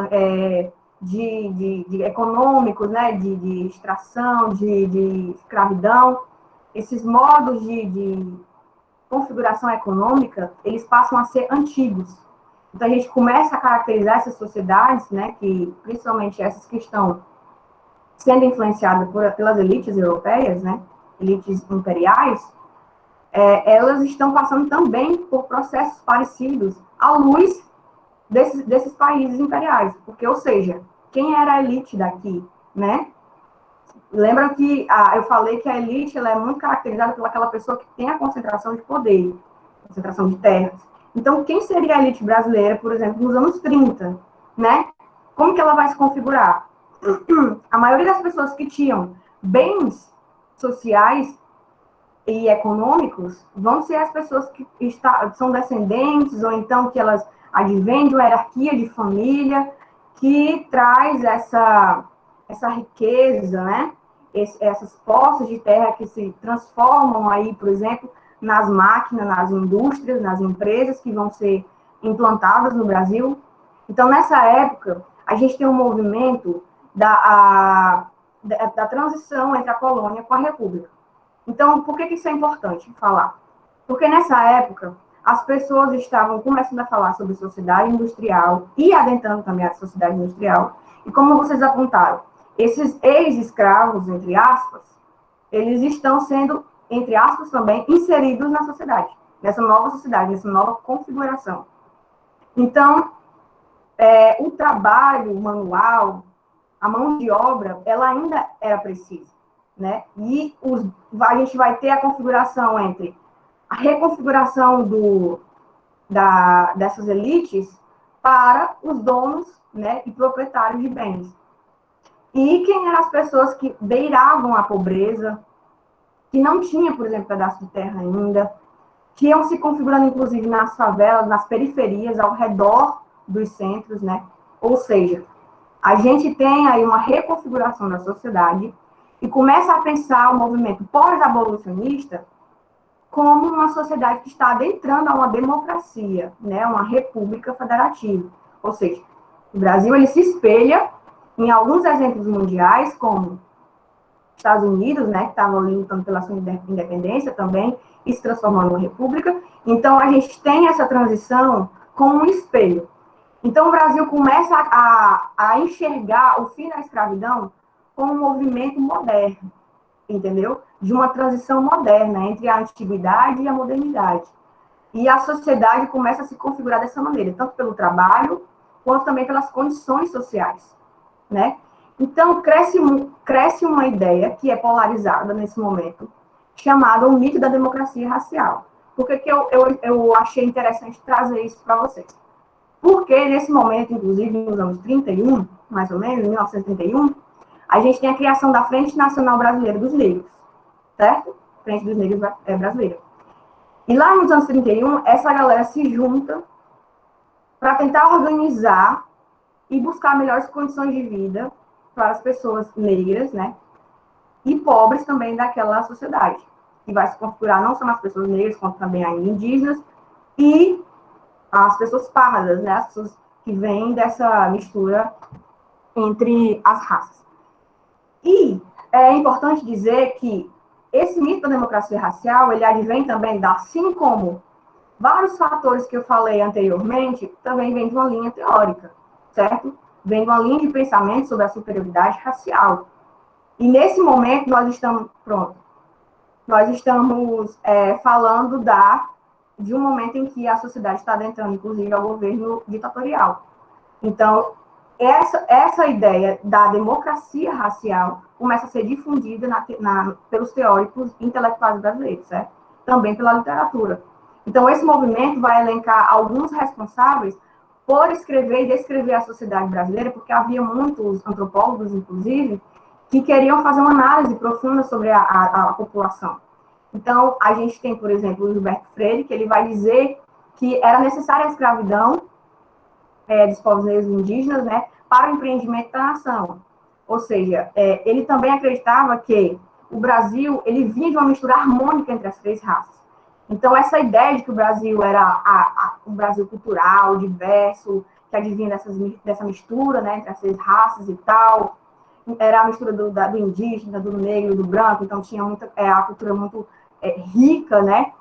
de econômicos, né, de extração, de escravidão, esses modos de configuração econômica, eles passam a ser antigos. Então, a gente começa a caracterizar essas sociedades, né, que, principalmente essas que estão sendo influenciadas pelas elites europeias, né, elites imperiais, elas estão passando também por processos parecidos à luz desses países imperiais. Porque, ou seja, quem era a elite daqui, né? Lembra que eu falei que a elite ela é muito caracterizada pelaquela pessoa que tem a concentração de poder, concentração de terras. Então, quem seria a elite brasileira, por exemplo, nos anos 30, né? Como que ela vai se configurar? A maioria das pessoas que tinham bens sociais e econômicos vão ser as pessoas que são descendentes, ou então que elas advêm de uma hierarquia de família que traz essa riqueza, né? Essas posses de terra que se transformam aí, por exemplo, nas máquinas, nas indústrias, nas empresas que vão ser implantadas no Brasil. Então, nessa época, a gente tem um movimento da transição entre a colônia com a república. Então, por que isso é importante falar? Porque nessa época, as pessoas estavam começando a falar sobre sociedade industrial e adentrando também a sociedade industrial. E como vocês apontaram, esses ex-escravos, entre aspas, eles estão sendo, entre aspas, também inseridos na sociedade, nessa nova sociedade, nessa nova configuração. Então, o trabalho manual, a mão de obra, ela ainda era precisa, né? E a gente vai ter a configuração entre a reconfiguração dessas elites para os donos, né, e proprietários de bens. E quem eram as pessoas que beiravam a pobreza, que não tinha, por exemplo, pedaço de terra ainda, que iam se configurando, inclusive, nas favelas, nas periferias, ao redor dos centros, né? Ou seja, a gente tem aí uma reconfiguração da sociedade e começa a pensar o movimento pós-abolicionista como uma sociedade que está adentrando a uma democracia, né? Uma república federativa. Ou seja, o Brasil ele se espelha em alguns exemplos mundiais, como Estados Unidos, né, que estavam lutando pela sua independência também, e se transformando numa república. Então, a gente tem essa transição como um espelho. Então, o Brasil começa a enxergar o fim da escravidão como um movimento moderno, entendeu? De uma transição moderna entre a antiguidade e a modernidade. E a sociedade começa a se configurar dessa maneira, tanto pelo trabalho, quanto também pelas condições sociais, né? Então, cresce uma ideia que é polarizada nesse momento, chamada o mito da democracia racial. Por que eu achei interessante trazer isso para vocês? Porque, nesse momento, inclusive, nos anos 31, mais ou menos, em 1931, a gente tem a criação da Frente Nacional Brasileira dos Negros, certo? Frente dos Negros Brasileira. E lá nos anos 31, essa galera se junta para tentar organizar e buscar melhores condições de vida para as pessoas negras, né? E pobres também daquela sociedade. Que vai se configurar não só as pessoas negras, como também ainda indígenas e as pessoas pardas, né? As pessoas que vêm dessa mistura entre as raças. E é importante dizer que esse mito da democracia racial, ele advém também, assim como vários fatores que eu falei anteriormente, também vem de uma linha teórica, certo? Vem de uma linha de pensamento sobre a superioridade racial. E nesse momento nós estamos, falando de um momento em que a sociedade está adentrando, inclusive, ao governo ditatorial. Então, essa ideia da democracia racial começa a ser difundida pelos teóricos intelectuais brasileiros, certo? Também pela literatura. Então, esse movimento vai elencar alguns responsáveis por escrever e descrever a sociedade brasileira, porque havia muitos antropólogos, inclusive, que queriam fazer uma análise profunda sobre a população. Então, a gente tem, por exemplo, o Gilberto Freire, que ele vai dizer que era necessária a escravidão dos povos negros e indígenas, né, para o empreendimento da nação. Ou seja, ele também acreditava que o Brasil, ele vinha de uma mistura harmônica entre as três raças. Então, essa ideia de que o Brasil era um Brasil cultural, diverso, que advinha dessa mistura, né, entre as três raças e tal, era a mistura do indígena, do negro, do branco, então tinha a cultura muito rica, né,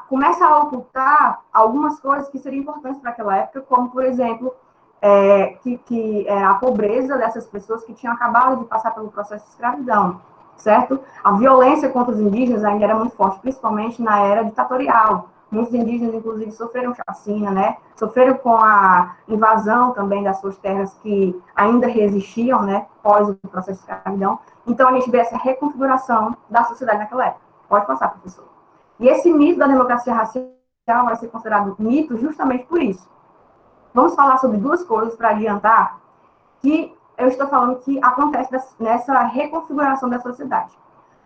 começa a ocultar algumas coisas que seriam importantes para aquela época, como, por exemplo, a pobreza dessas pessoas que tinham acabado de passar pelo processo de escravidão, certo? A violência contra os indígenas ainda era muito forte, principalmente na era ditatorial. Muitos indígenas, inclusive, sofreram chacina, né? Sofreram com a invasão também das suas terras que ainda resistiam, né? Pós o processo de escravidão. Então, a gente vê essa reconfiguração da sociedade naquela época. Pode passar, professor. E esse mito da democracia racial vai ser considerado mito justamente por isso. Vamos falar sobre duas coisas para adiantar que eu estou falando que acontece nessa reconfiguração da sociedade.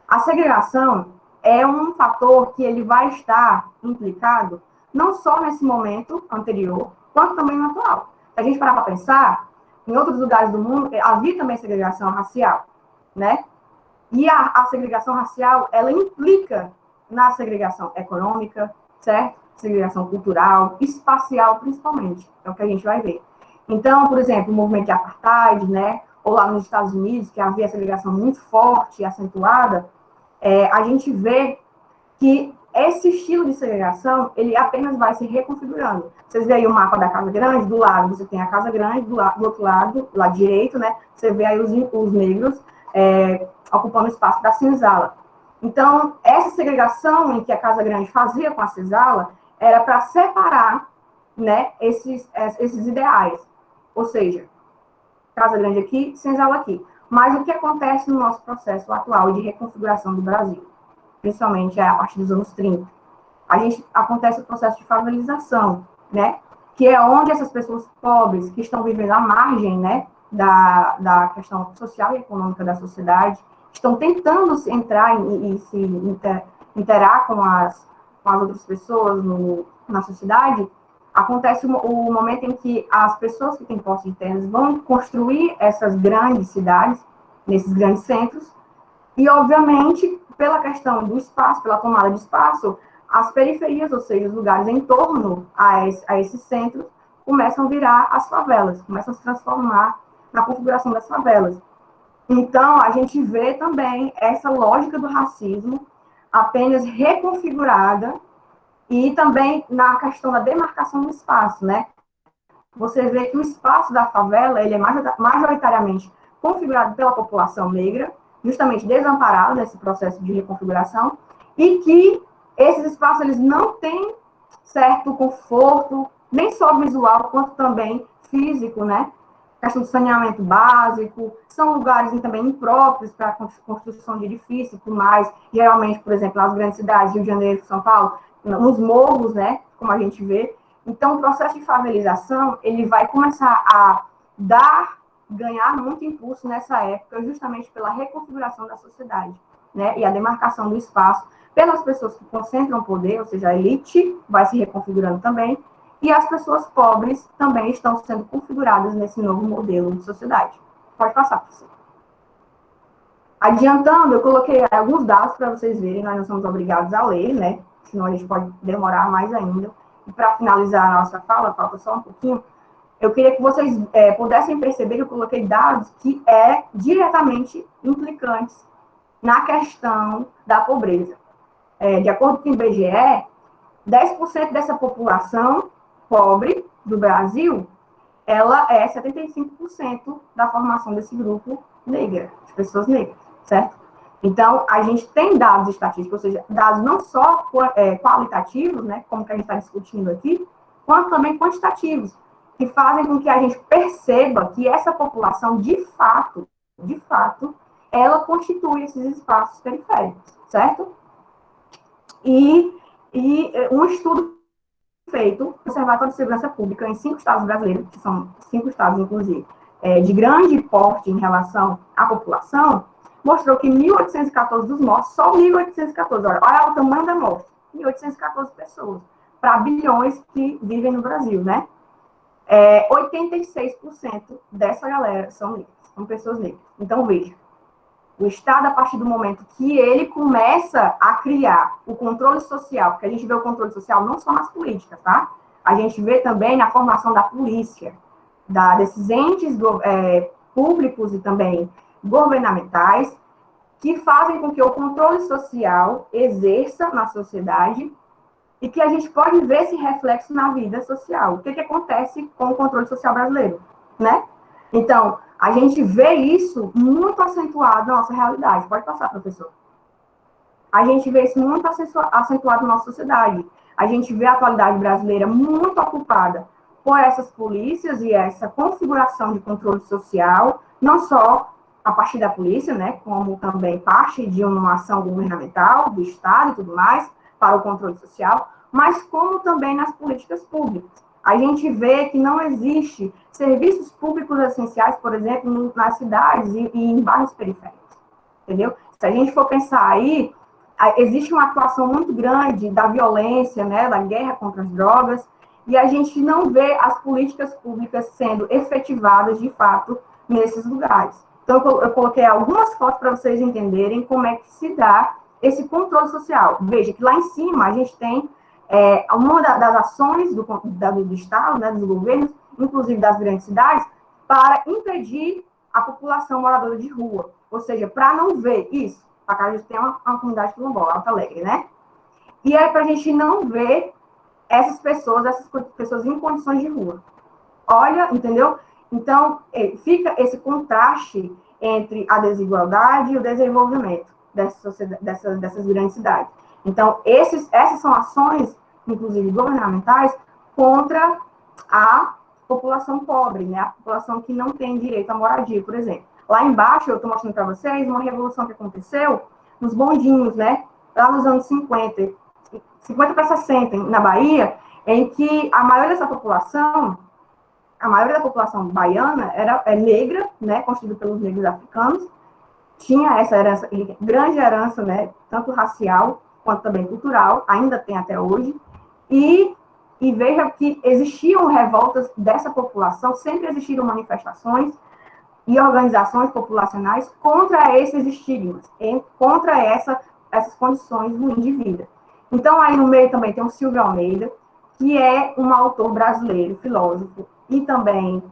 A segregação é um fator que ele vai estar implicado não só nesse momento anterior, quanto também no atual. Se a gente parar para pensar, em outros lugares do mundo havia também segregação racial, né? E a segregação racial, ela implica na segregação econômica, certo? Segregação cultural, espacial, principalmente. É o que a gente vai ver. Então, por exemplo, o movimento de apartheid, né? Ou lá nos Estados Unidos, que havia segregação muito forte e acentuada, a gente vê que esse estilo de segregação, ele apenas vai se reconfigurando. Vocês veem aí o mapa da Casa Grande, do lado você tem a Casa Grande, do outro lado, do lado direito, né? Você vê aí os negros ocupando o espaço da senzala. Então, essa segregação em que a Casa Grande fazia com a senzala era para separar, né, esses ideais. Ou seja, Casa Grande aqui, senzala aqui. Mas o que acontece no nosso processo atual de reconfiguração do Brasil? Principalmente a partir dos anos 30. Acontece o processo de favelização, né? Que é onde essas pessoas pobres que estão vivendo à margem, né, da questão social e econômica da sociedade, estão tentando entrar e se interar com as outras pessoas na sociedade. Acontece o momento em que as pessoas que têm posse de terras vão construir essas grandes cidades, nesses grandes centros, e, obviamente, pela questão do espaço, pela tomada de espaço, as periferias, ou seja, os lugares em torno a esses centros, começam a virar as favelas, começam a se transformar na configuração das favelas. Então, a gente vê também essa lógica do racismo apenas reconfigurada e também na questão da demarcação do espaço, né? Você vê que o espaço da favela, ele é majoritariamente configurado pela população negra, justamente desamparada nesse processo de reconfiguração, e que esses espaços, eles não têm certo conforto, nem só visual, quanto também físico, né? Questão do saneamento básico, são lugares também impróprios para a construção de edifícios e tudo mais, geralmente, por exemplo, nas grandes cidades, Rio de Janeiro, São Paulo, nos morros, né, como a gente vê. Então, o processo de favelização, ele vai começar a ganhar muito impulso nessa época, justamente pela reconfiguração da sociedade, né, e a demarcação do espaço pelas pessoas que concentram poder, ou seja, a elite vai se reconfigurando também, e as pessoas pobres também estão sendo configuradas nesse novo modelo de sociedade. Pode passar, professor. Adiantando, eu coloquei alguns dados para vocês verem, nós não somos obrigados a ler, né? Senão a gente pode demorar mais ainda. E para finalizar a nossa fala, falta só um pouquinho, eu queria que vocês pudessem perceber que eu coloquei dados que diretamente implicantes na questão da pobreza. De acordo com o IBGE, 10% dessa população pobre do Brasil, ela é 75% da formação desse grupo negra, de pessoas negras, certo? Então, a gente tem dados estatísticos, ou seja, dados não só qualitativos, né, como que a gente está discutindo aqui, quanto também quantitativos, que fazem com que a gente perceba que essa população, de fato, ela constitui esses espaços periféricos, certo? E um estudo feito no Observatório de Segurança Pública em 5 estados brasileiros, que são 5 estados, inclusive, de grande porte em relação à população, mostrou que 1.814 dos mortos, só 1.814, olha o tamanho da morte, 1.814 pessoas, para bilhões que vivem no Brasil, né? 86% dessa galera são negras, são pessoas negras. Então, veja, o Estado, a partir do momento que ele começa a criar o controle social, porque a gente vê o controle social não só nas políticas, tá? A gente vê também na formação da polícia, desses entes públicos e também governamentais, que fazem com que o controle social exerça na sociedade e que a gente pode ver esse reflexo na vida social. O que acontece com o controle social brasileiro, né? Então, a gente vê isso muito acentuado na nossa realidade. Pode passar, professor. A gente vê isso muito acentuado na nossa sociedade. A gente vê a atualidade brasileira muito ocupada por essas polícias e essa configuração de controle social, não só a partir da polícia, né, como também parte de uma ação governamental, do Estado e tudo mais, para o controle social, mas como também nas políticas públicas. A gente vê que não existe serviços públicos essenciais, por exemplo, nas cidades e em bairros periféricos, entendeu? Se a gente for pensar aí, existe uma atuação muito grande da violência, né, da guerra contra as drogas, e a gente não vê as políticas públicas sendo efetivadas, de fato, nesses lugares. Então, eu coloquei algumas fotos para vocês entenderem como é que se dá esse controle social. Veja que lá em cima a gente tem uma das ações do Estado, né, dos governos, inclusive das grandes cidades, para impedir a população moradora de rua. Ou seja, para não ver isso. A casa tem uma comunidade quilombola, Alto Alegre, né? E é para a gente não ver essas pessoas em condições de rua. Olha, entendeu? Então, fica esse contraste entre a desigualdade e o desenvolvimento dessas grandes cidades. Então, essas são ações, inclusive governamentais, contra a população pobre, né? A população que não tem direito à moradia, por exemplo. Lá embaixo, eu estou mostrando para vocês uma revolução que aconteceu nos bondinhos, né? Lá nos anos 50 para 60, na Bahia, em que a maioria da população baiana é negra, né, constituída pelos negros africanos, tinha essa herança, grande herança, né, tanto racial quanto também cultural, ainda tem até hoje, e veja que existiam revoltas dessa população, sempre existiram manifestações e organizações populacionais contra esses estigmas, contra essas condições ruins de vida. Então, aí no meio também tem o Silvio Almeida, que é um autor brasileiro, filósofo e também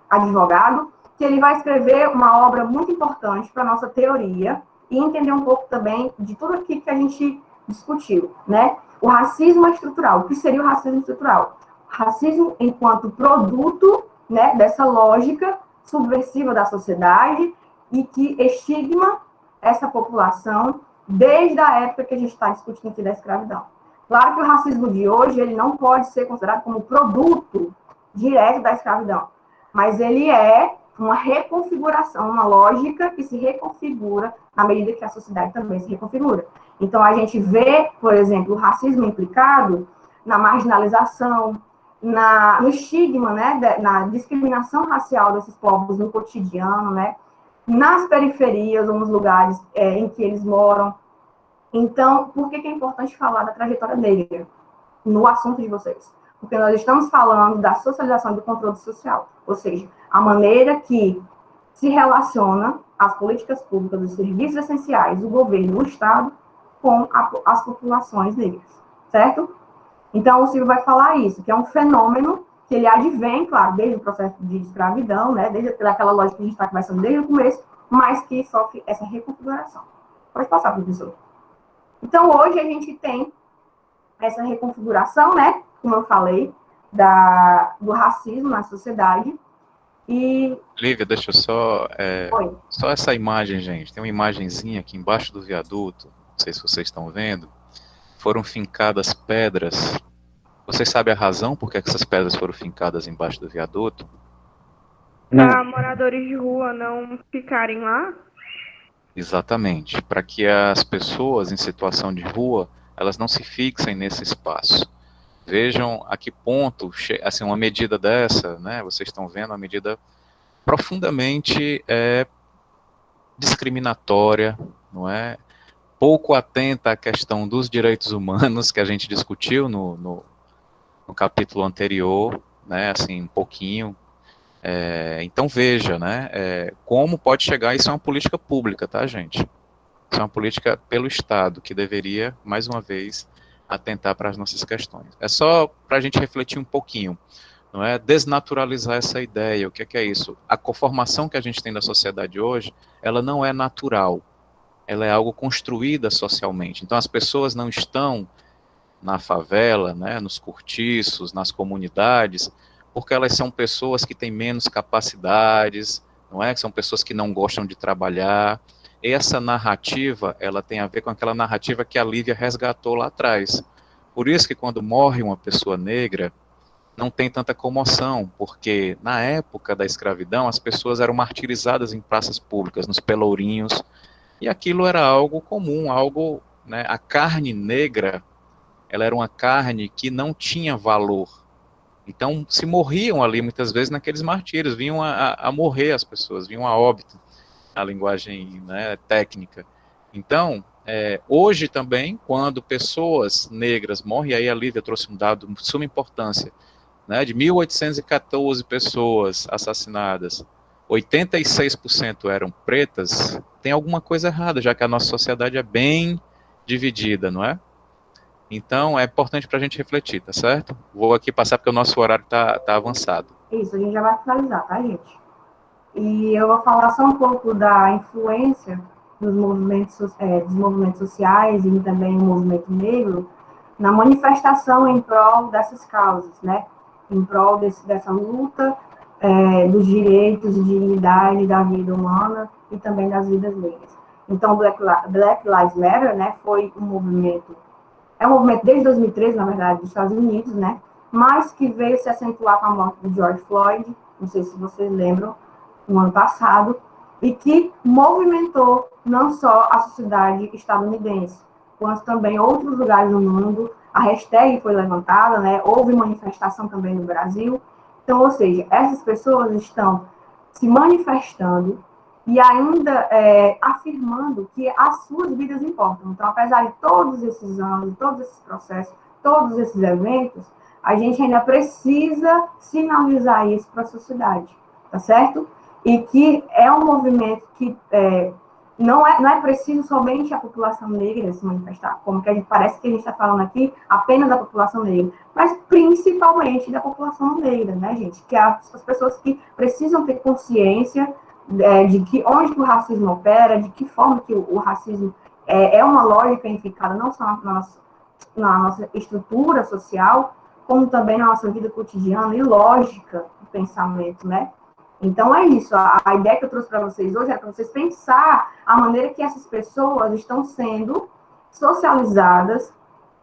advogado, que ele vai escrever uma obra muito importante para a nossa teoria e entender um pouco também de tudo aquilo que a gente discutiu, né? O racismo estrutural. O que seria o racismo estrutural? Racismo enquanto produto, né, dessa lógica subversiva da sociedade e que estigma essa população desde a época que a gente está discutindo aqui da escravidão. Claro que o racismo de hoje, ele não pode ser considerado como produto direto da escravidão, mas ele é uma reconfiguração, uma lógica que se reconfigura na medida que a sociedade também se reconfigura. Então, a gente vê, por exemplo, o racismo implicado na marginalização, no estigma, né, na discriminação racial desses povos no cotidiano, né, nas periferias ou nos lugares em que eles moram. Então, por que é importante falar da trajetória negra no assunto de vocês? Porque nós estamos falando da socialização e do controle social, ou seja, a maneira que se relaciona as políticas públicas, os serviços essenciais, o governo, o Estado, com as populações negras, certo? Então, o Silvio vai falar isso, que é um fenômeno que ele advém, claro, desde o processo de escravidão, né, desde aquela lógica que a gente está conversando desde o começo, mas que sofre essa reconfiguração. Pode passar, professor. Então, hoje a gente tem essa reconfiguração, né, como eu falei, do racismo na sociedade. E... Lívia, deixa eu só essa imagem, gente. Tem uma imagenzinha aqui embaixo do viaduto, não sei se vocês estão vendo. Foram fincadas pedras Vocês sabem a razão por que essas pedras foram fincadas embaixo do viaduto? Para Não. moradores de rua não ficarem lá? Exatamente, para que as pessoas em situação de rua, elas não se fixem nesse espaço. Vejam a que ponto, assim, uma medida dessa, né, vocês estão vendo, uma medida profundamente discriminatória, não é? Pouco atenta à questão dos direitos humanos, que a gente discutiu no capítulo anterior, né, assim, um pouquinho. Então veja, né, como pode chegar, isso é uma política pública, tá, gente? Isso é uma política pelo Estado, que deveria, mais uma vez, atentar para as nossas questões. É só para a gente refletir um pouquinho, não é? Desnaturalizar essa ideia, o que é isso? A conformação que a gente tem da sociedade hoje, ela não é natural, ela é algo construída socialmente. Então as pessoas não estão na favela, né, nos cortiços, nas comunidades, porque elas são pessoas que têm menos capacidades, não é? Que são pessoas que não gostam de trabalhar. Essa narrativa, ela tem a ver com aquela narrativa que a Lívia resgatou lá atrás. Por isso que quando morre uma pessoa negra, não tem tanta comoção, porque na época da escravidão, as pessoas eram martirizadas em praças públicas, nos pelourinhos, e aquilo era algo comum, algo, né, a carne negra, ela era uma carne que não tinha valor. Então, se morriam ali, muitas vezes, naqueles martírios, vinham a morrer as pessoas, vinham a óbito, a linguagem, né, técnica. Então, hoje também, quando pessoas negras morrem, e aí a Lívia trouxe um dado de suma importância, né, de 1.814 pessoas assassinadas, 86% eram pretas, tem alguma coisa errada, já que a nossa sociedade é bem dividida, não é? Então, é importante para a gente refletir, tá certo? Vou aqui passar porque o nosso horário tá avançado. Isso, a gente já vai finalizar, tá, gente? E eu vou falar só um pouco da influência dos movimentos sociais e também o movimento negro na manifestação em prol dessas causas, né? Em prol dessa luta dos direitos e dignidade da vida humana e também das vidas negras. Então, Black Lives Matter, né, foi um movimento desde 2013, na verdade, dos Estados Unidos, né, mas que veio se acentuar com a morte de George Floyd, não sei se vocês lembram, no ano passado, e que movimentou não só a sociedade estadunidense, quanto também outros lugares do mundo. A hashtag foi levantada, né? Houve manifestação também no Brasil. Então, ou seja, essas pessoas estão se manifestando e ainda afirmando que as suas vidas importam. Então, apesar de todos esses anos, todos esses processos, todos esses eventos, a gente ainda precisa sinalizar isso para a sociedade, tá certo? E que é um movimento que não é preciso somente a população negra se manifestar, como que parece que a gente está falando aqui apenas da população negra, mas principalmente da população negra, né, gente? Que as pessoas que precisam ter consciência de que onde que o racismo opera, de que forma que o racismo é uma lógica implicada não só na nossa estrutura social, como também na nossa vida cotidiana e lógica do pensamento, né? Então, é isso. A ideia que eu trouxe para vocês hoje é para vocês pensar a maneira que essas pessoas estão sendo socializadas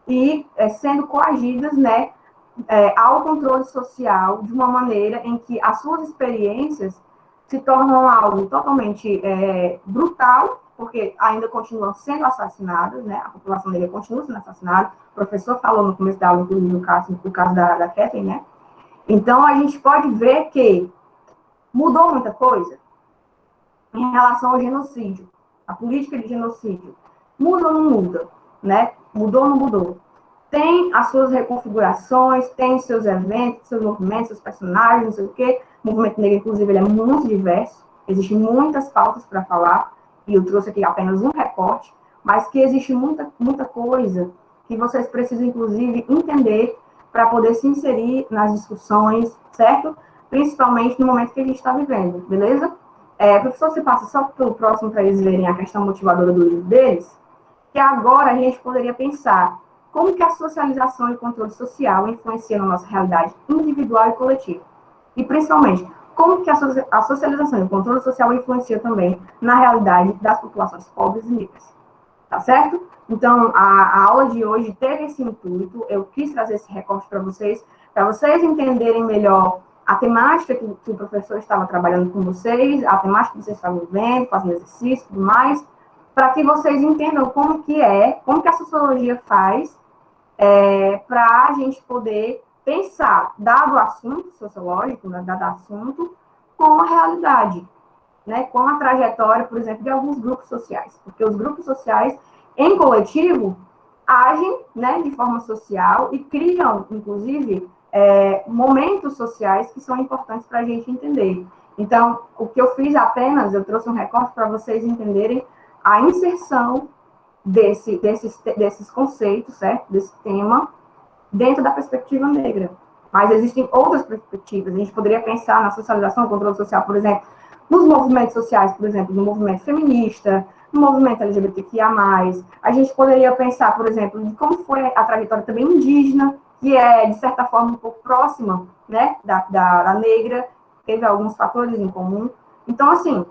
e sendo coagidas, né, ao controle social de uma maneira em que as suas experiências se tornam algo totalmente brutal, porque ainda continuam sendo assassinadas, né, a população negra continua sendo assassinada. O professor falou no começo da aula, inclusive, no caso da Kathleen, né? Então, a gente pode ver que mudou muita coisa em relação ao genocídio. A política de genocídio muda ou não muda, né? Mudou ou não mudou? Tem as suas reconfigurações, tem seus eventos, seus movimentos, seus personagens, não sei o quê. O movimento negro, inclusive, ele é muito diverso. Existem muitas pautas para falar, e eu trouxe aqui apenas um recorte, mas que existe muita coisa que vocês precisam, inclusive, entender para poder se inserir nas discussões, certo? Principalmente no momento que a gente está vivendo, beleza? Professor, você passa só pelo próximo para eles verem a questão motivadora do livro deles, que agora a gente poderia pensar como que a socialização e o controle social influenciam na nossa realidade individual e coletiva. E, principalmente, como que a socialização e o controle social influenciam também na realidade das populações pobres e negras. tá certo? Então, a aula de hoje teve esse intuito, eu quis trazer esse recorte para vocês entenderem melhor a temática que o professor estava trabalhando com vocês, a temática que vocês estavam vendo, fazendo exercício e tudo mais, para que vocês entendam como que a sociologia faz para a gente poder pensar, dado o assunto sociológico, né, dado o assunto, com a realidade, né, com a trajetória, por exemplo, de alguns grupos sociais. Porque os grupos sociais, em coletivo, agem, né, de forma social e criam, inclusive, momentos sociais que são importantes para a gente entender. Então, o que eu fiz apenas, eu trouxe um recorte para vocês entenderem a inserção desses conceitos, certo? Desse tema, dentro da perspectiva negra. Mas existem outras perspectivas. A gente poderia pensar na socialização, no controle social, por exemplo, nos movimentos sociais, por exemplo, no movimento feminista, no movimento LGBTQIA+. A gente poderia pensar, por exemplo, de como foi a trajetória também indígena, que é, de certa forma, um pouco próxima, né, da negra, teve alguns fatores em comum. Então, assim,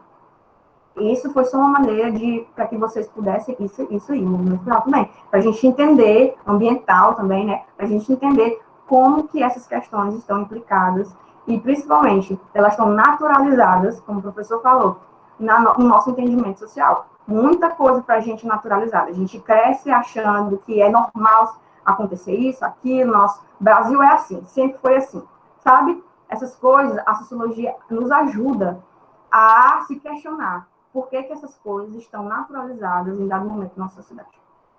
isso foi só uma maneira para que vocês pudessem, isso aí, movimento cultural também, para a gente entender, ambiental também, né, para a gente entender como que essas questões estão implicadas e, principalmente, elas estão naturalizadas, como o professor falou, no nosso entendimento social. Muita coisa para a gente naturalizada. A gente cresce achando que é normal acontecer isso, aquilo, nosso Brasil é assim, sempre foi assim, sabe? Essas coisas, a sociologia nos ajuda a se questionar por que essas coisas estão naturalizadas em dado momento na nossa sociedade,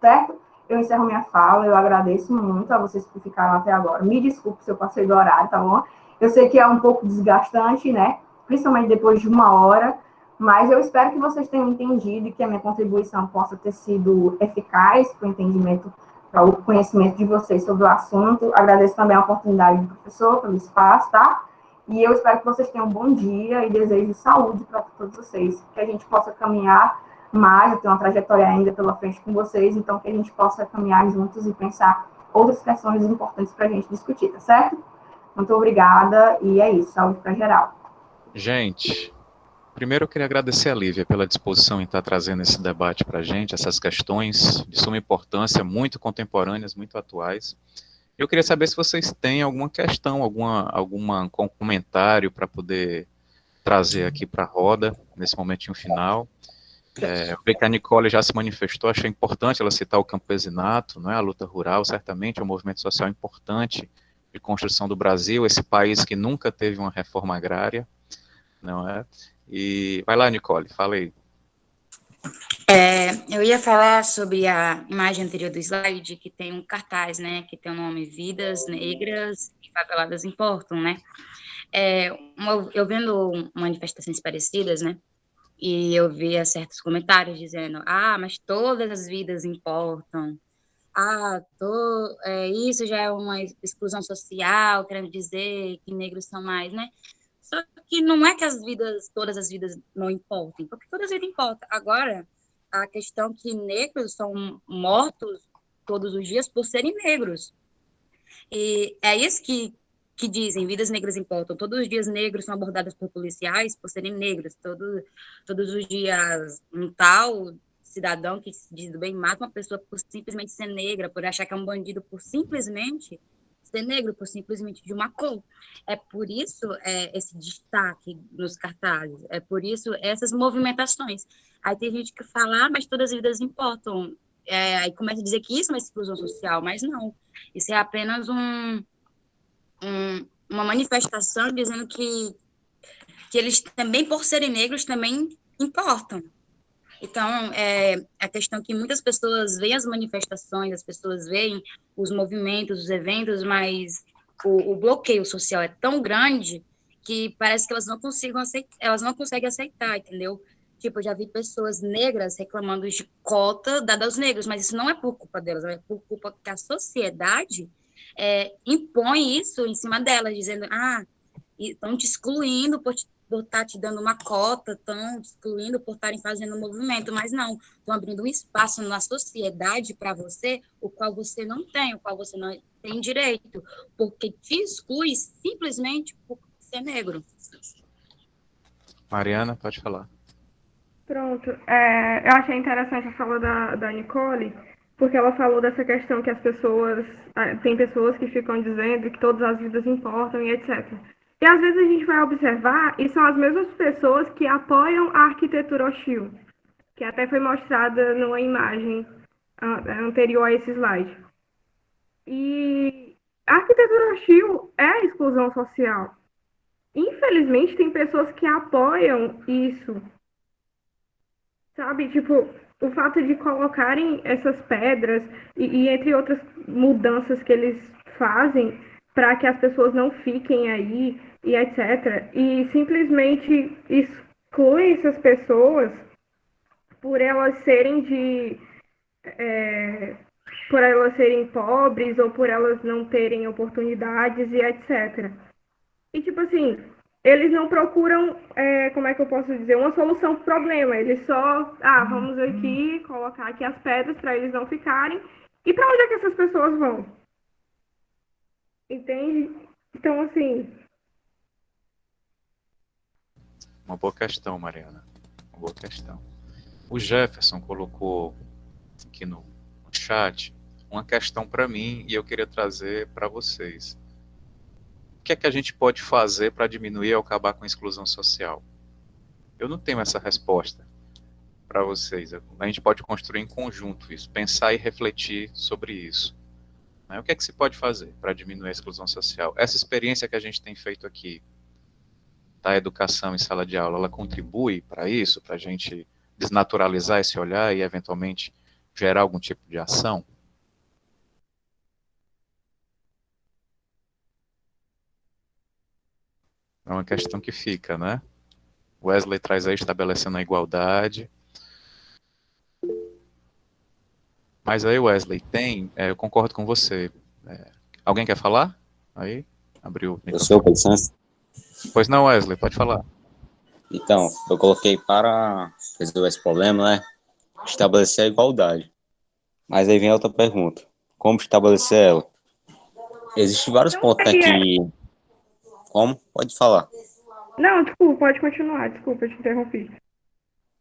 certo? Eu encerro minha fala, eu agradeço muito a vocês que ficaram até agora. Me desculpe se eu passei do horário, tá bom? Eu sei que é um pouco desgastante, né? Principalmente depois de 1 hora, mas eu espero que vocês tenham entendido e que a minha contribuição possa ter sido eficaz para o entendimento, para o conhecimento de vocês sobre o assunto. Agradeço também a oportunidade do professor, pelo espaço, tá? E eu espero que vocês tenham um bom dia e desejo saúde para todos vocês, que a gente possa caminhar mais, eu tenho uma trajetória ainda pela frente com vocês, então que a gente possa caminhar juntos e pensar outras questões importantes para a gente discutir, tá certo? Muito obrigada, e é isso, saúde para geral. Gente, primeiro eu queria agradecer a Lívia pela disposição em estar trazendo esse debate para a gente, essas questões de suma importância, muito contemporâneas, muito atuais. Eu queria saber se vocês têm alguma questão, algum comentário para poder trazer aqui para a roda, nesse momentinho final. Eu vi que a Nicole já se manifestou, achei importante ela citar o campesinato, não é? A luta rural, certamente, é um movimento social importante de construção do Brasil, esse país que nunca teve uma reforma agrária, não é? E vai lá, Nicole, fala aí. Eu ia falar sobre a imagem anterior do slide, que tem um cartaz, né, que tem o nome Vidas Negras e Faveladas Importam, né? Eu vendo manifestações parecidas, né, e eu via certos comentários dizendo, mas todas as vidas importam, isso já é uma exclusão social, querendo dizer que negros são mais, né? Só que não é que todas as vidas não importem, porque todas as vidas importam. Agora, a questão que negros são mortos todos os dias por serem negros. E é isso que dizem, vidas negras importam. Todos os dias negros são abordados por policiais por serem negros. Todos os dias um tal cidadão que se diz do bem mata uma pessoa por simplesmente ser negra, por achar que é um bandido, por simplesmente ser negro, por simplesmente de uma cor. É por isso esse destaque nos cartazes, é por isso essas movimentações. Aí tem gente que fala, mas todas as vidas importam. Aí começa a dizer que isso é uma exclusão social, mas não. Isso é apenas uma manifestação dizendo que eles também, por serem negros, também importam. Então, a questão que muitas pessoas veem as manifestações, as pessoas veem os movimentos, os eventos, mas o bloqueio social é tão grande que parece que elas não conseguem aceitar, entendeu? Tipo, eu já vi pessoas negras reclamando de cota dada aos negros, mas isso não é por culpa delas, é por culpa que a sociedade impõe isso em cima delas, dizendo, estão te excluindo por estar te dando uma cota, estão te excluindo por estarem fazendo um movimento, mas não, estão abrindo um espaço na sociedade para você, o qual você não tem, o qual você não tem direito, porque te exclui simplesmente por ser negro. Mariana, pode falar. Pronto. Eu achei interessante a fala da Nicole, porque ela falou dessa questão que as pessoas. Tem pessoas que ficam dizendo que todas as vidas importam e etc. E às vezes a gente vai observar e são as mesmas pessoas que apoiam a arquitetura hostil, que até foi mostrada numa imagem anterior a esse slide. E a arquitetura hostil é a exclusão social. Infelizmente, tem pessoas que apoiam isso, sabe? Tipo, o fato de colocarem essas pedras e entre outras mudanças que eles fazem para que as pessoas não fiquem aí e etc. E simplesmente excluem essas pessoas por elas serem é, por elas serem pobres ou por elas não terem oportunidades e etc. E, tipo assim, eles não procuram, como é que eu posso dizer, uma solução para o problema. Eles só, vamos aqui colocar aqui as pedras para eles não ficarem. E para onde é que essas pessoas vão? Entende? Então, assim, Uma boa questão, Mariana. Uma boa questão. O Jefferson colocou aqui no chat uma questão para mim e eu queria trazer para vocês. O que é que a gente pode fazer para diminuir ou acabar com a exclusão social? Eu não tenho essa resposta para vocês. A gente pode construir em conjunto isso, pensar e refletir sobre isso. O que é que se pode fazer para diminuir a exclusão social? Essa experiência que a gente tem feito aqui, da educação em sala de aula, ela contribui para isso, para a gente desnaturalizar esse olhar e, eventualmente, gerar algum tipo de ação? É uma questão que fica, né? Wesley traz aí estabelecendo a igualdade. Mas aí, Wesley, eu concordo com você. Alguém quer falar? Aí, abriu o Eu sou, com licença. Pois não, Wesley, pode falar. Então, eu coloquei para resolver esse problema, né? Estabelecer a igualdade. Mas aí vem outra pergunta. Como estabelecer ela? Existem vários não pontos, né, seria. que... Como? Pode falar. Não, desculpa, pode continuar, desculpa, eu te interrompi.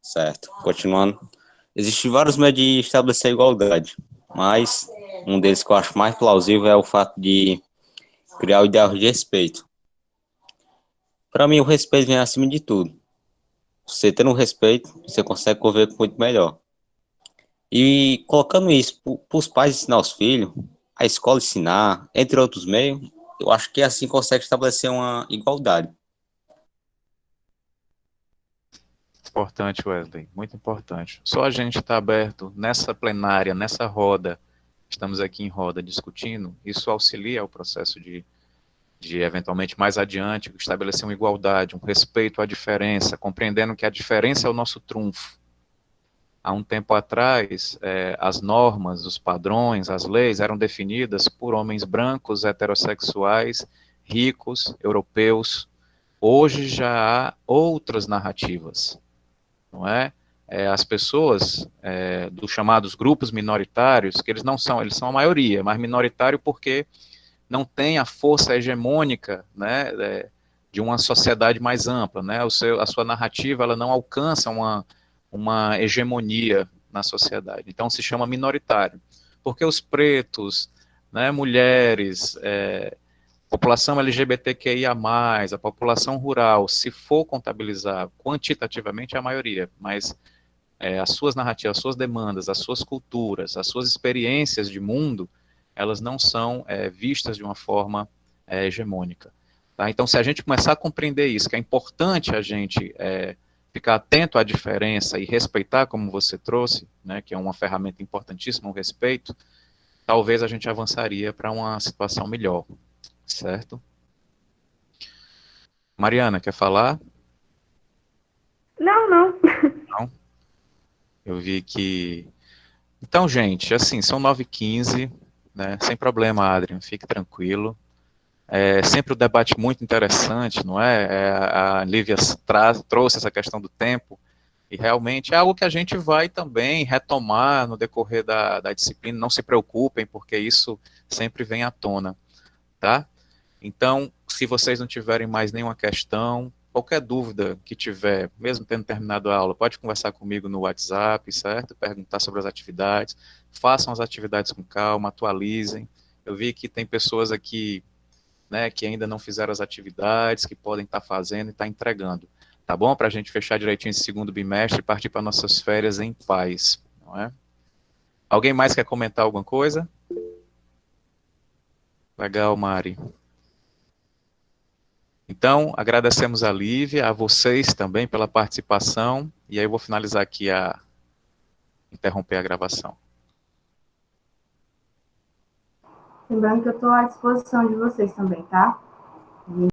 Certo. Continuando. Existem vários meios de estabelecer a igualdade. Mas um deles que eu acho mais plausível é o fato de criar o ideal de respeito. Para mim, o respeito vem acima de tudo. Você tendo respeito, você consegue conviver muito melhor. E colocando isso para os pais ensinar os filhos, a escola ensinar, entre outros meios, eu acho que assim consegue estabelecer uma igualdade. Importante, Wesley, muito importante. Só a gente está aberto nessa plenária, nessa roda, estamos aqui em roda discutindo, isso auxilia o processo de eventualmente mais adiante, estabelecer uma igualdade, um respeito à diferença, compreendendo que a diferença é o nosso trunfo. Há um tempo atrás, as normas, os padrões, as leis eram definidas por homens brancos, heterossexuais, ricos, europeus. Hoje já há outras narrativas, não é? As pessoas dos chamados grupos minoritários, que eles são a maioria, mas minoritário porque não tem a força hegemônica, né, de uma sociedade mais ampla, né? A sua narrativa ela não alcança uma hegemonia na sociedade. Então se chama minoritário, porque os pretos, né, mulheres, população LGBTQIA+, a população rural, se for contabilizar quantitativamente é a maioria, mas as suas narrativas, as suas demandas, as suas culturas, as suas experiências de mundo, elas não são vistas de uma forma hegemônica. Tá? Então, se a gente começar a compreender isso, que é importante a gente ficar atento à diferença e respeitar, como você trouxe, né, que é uma ferramenta importantíssima, o respeito, talvez a gente avançaria para uma situação melhor, certo? Mariana, quer falar? Não, não. Não? Eu vi que... Então, gente, assim, são 9h15, né, sem problema, Adrian, fique tranquilo. Sempre um debate muito interessante, não é? A Lívia trouxe essa questão do tempo, e realmente é algo que a gente vai também retomar no decorrer da disciplina, não se preocupem, porque isso sempre vem à tona, tá? Então, se vocês não tiverem mais nenhuma questão, qualquer dúvida que tiver, mesmo tendo terminado a aula, pode conversar comigo no WhatsApp, certo? Perguntar sobre as atividades. Façam as atividades com calma, atualizem. Eu vi que tem pessoas aqui, né, que ainda não fizeram as atividades, que podem estar fazendo e estar entregando. Tá bom? Para a gente fechar direitinho esse segundo bimestre e partir para nossas férias em paz, não é? Alguém mais quer comentar alguma coisa? Legal, Mari. Então, agradecemos a Lívia, a vocês também pela participação, e aí eu vou finalizar aqui interromper a gravação. Lembrando que eu estou à disposição de vocês também, tá?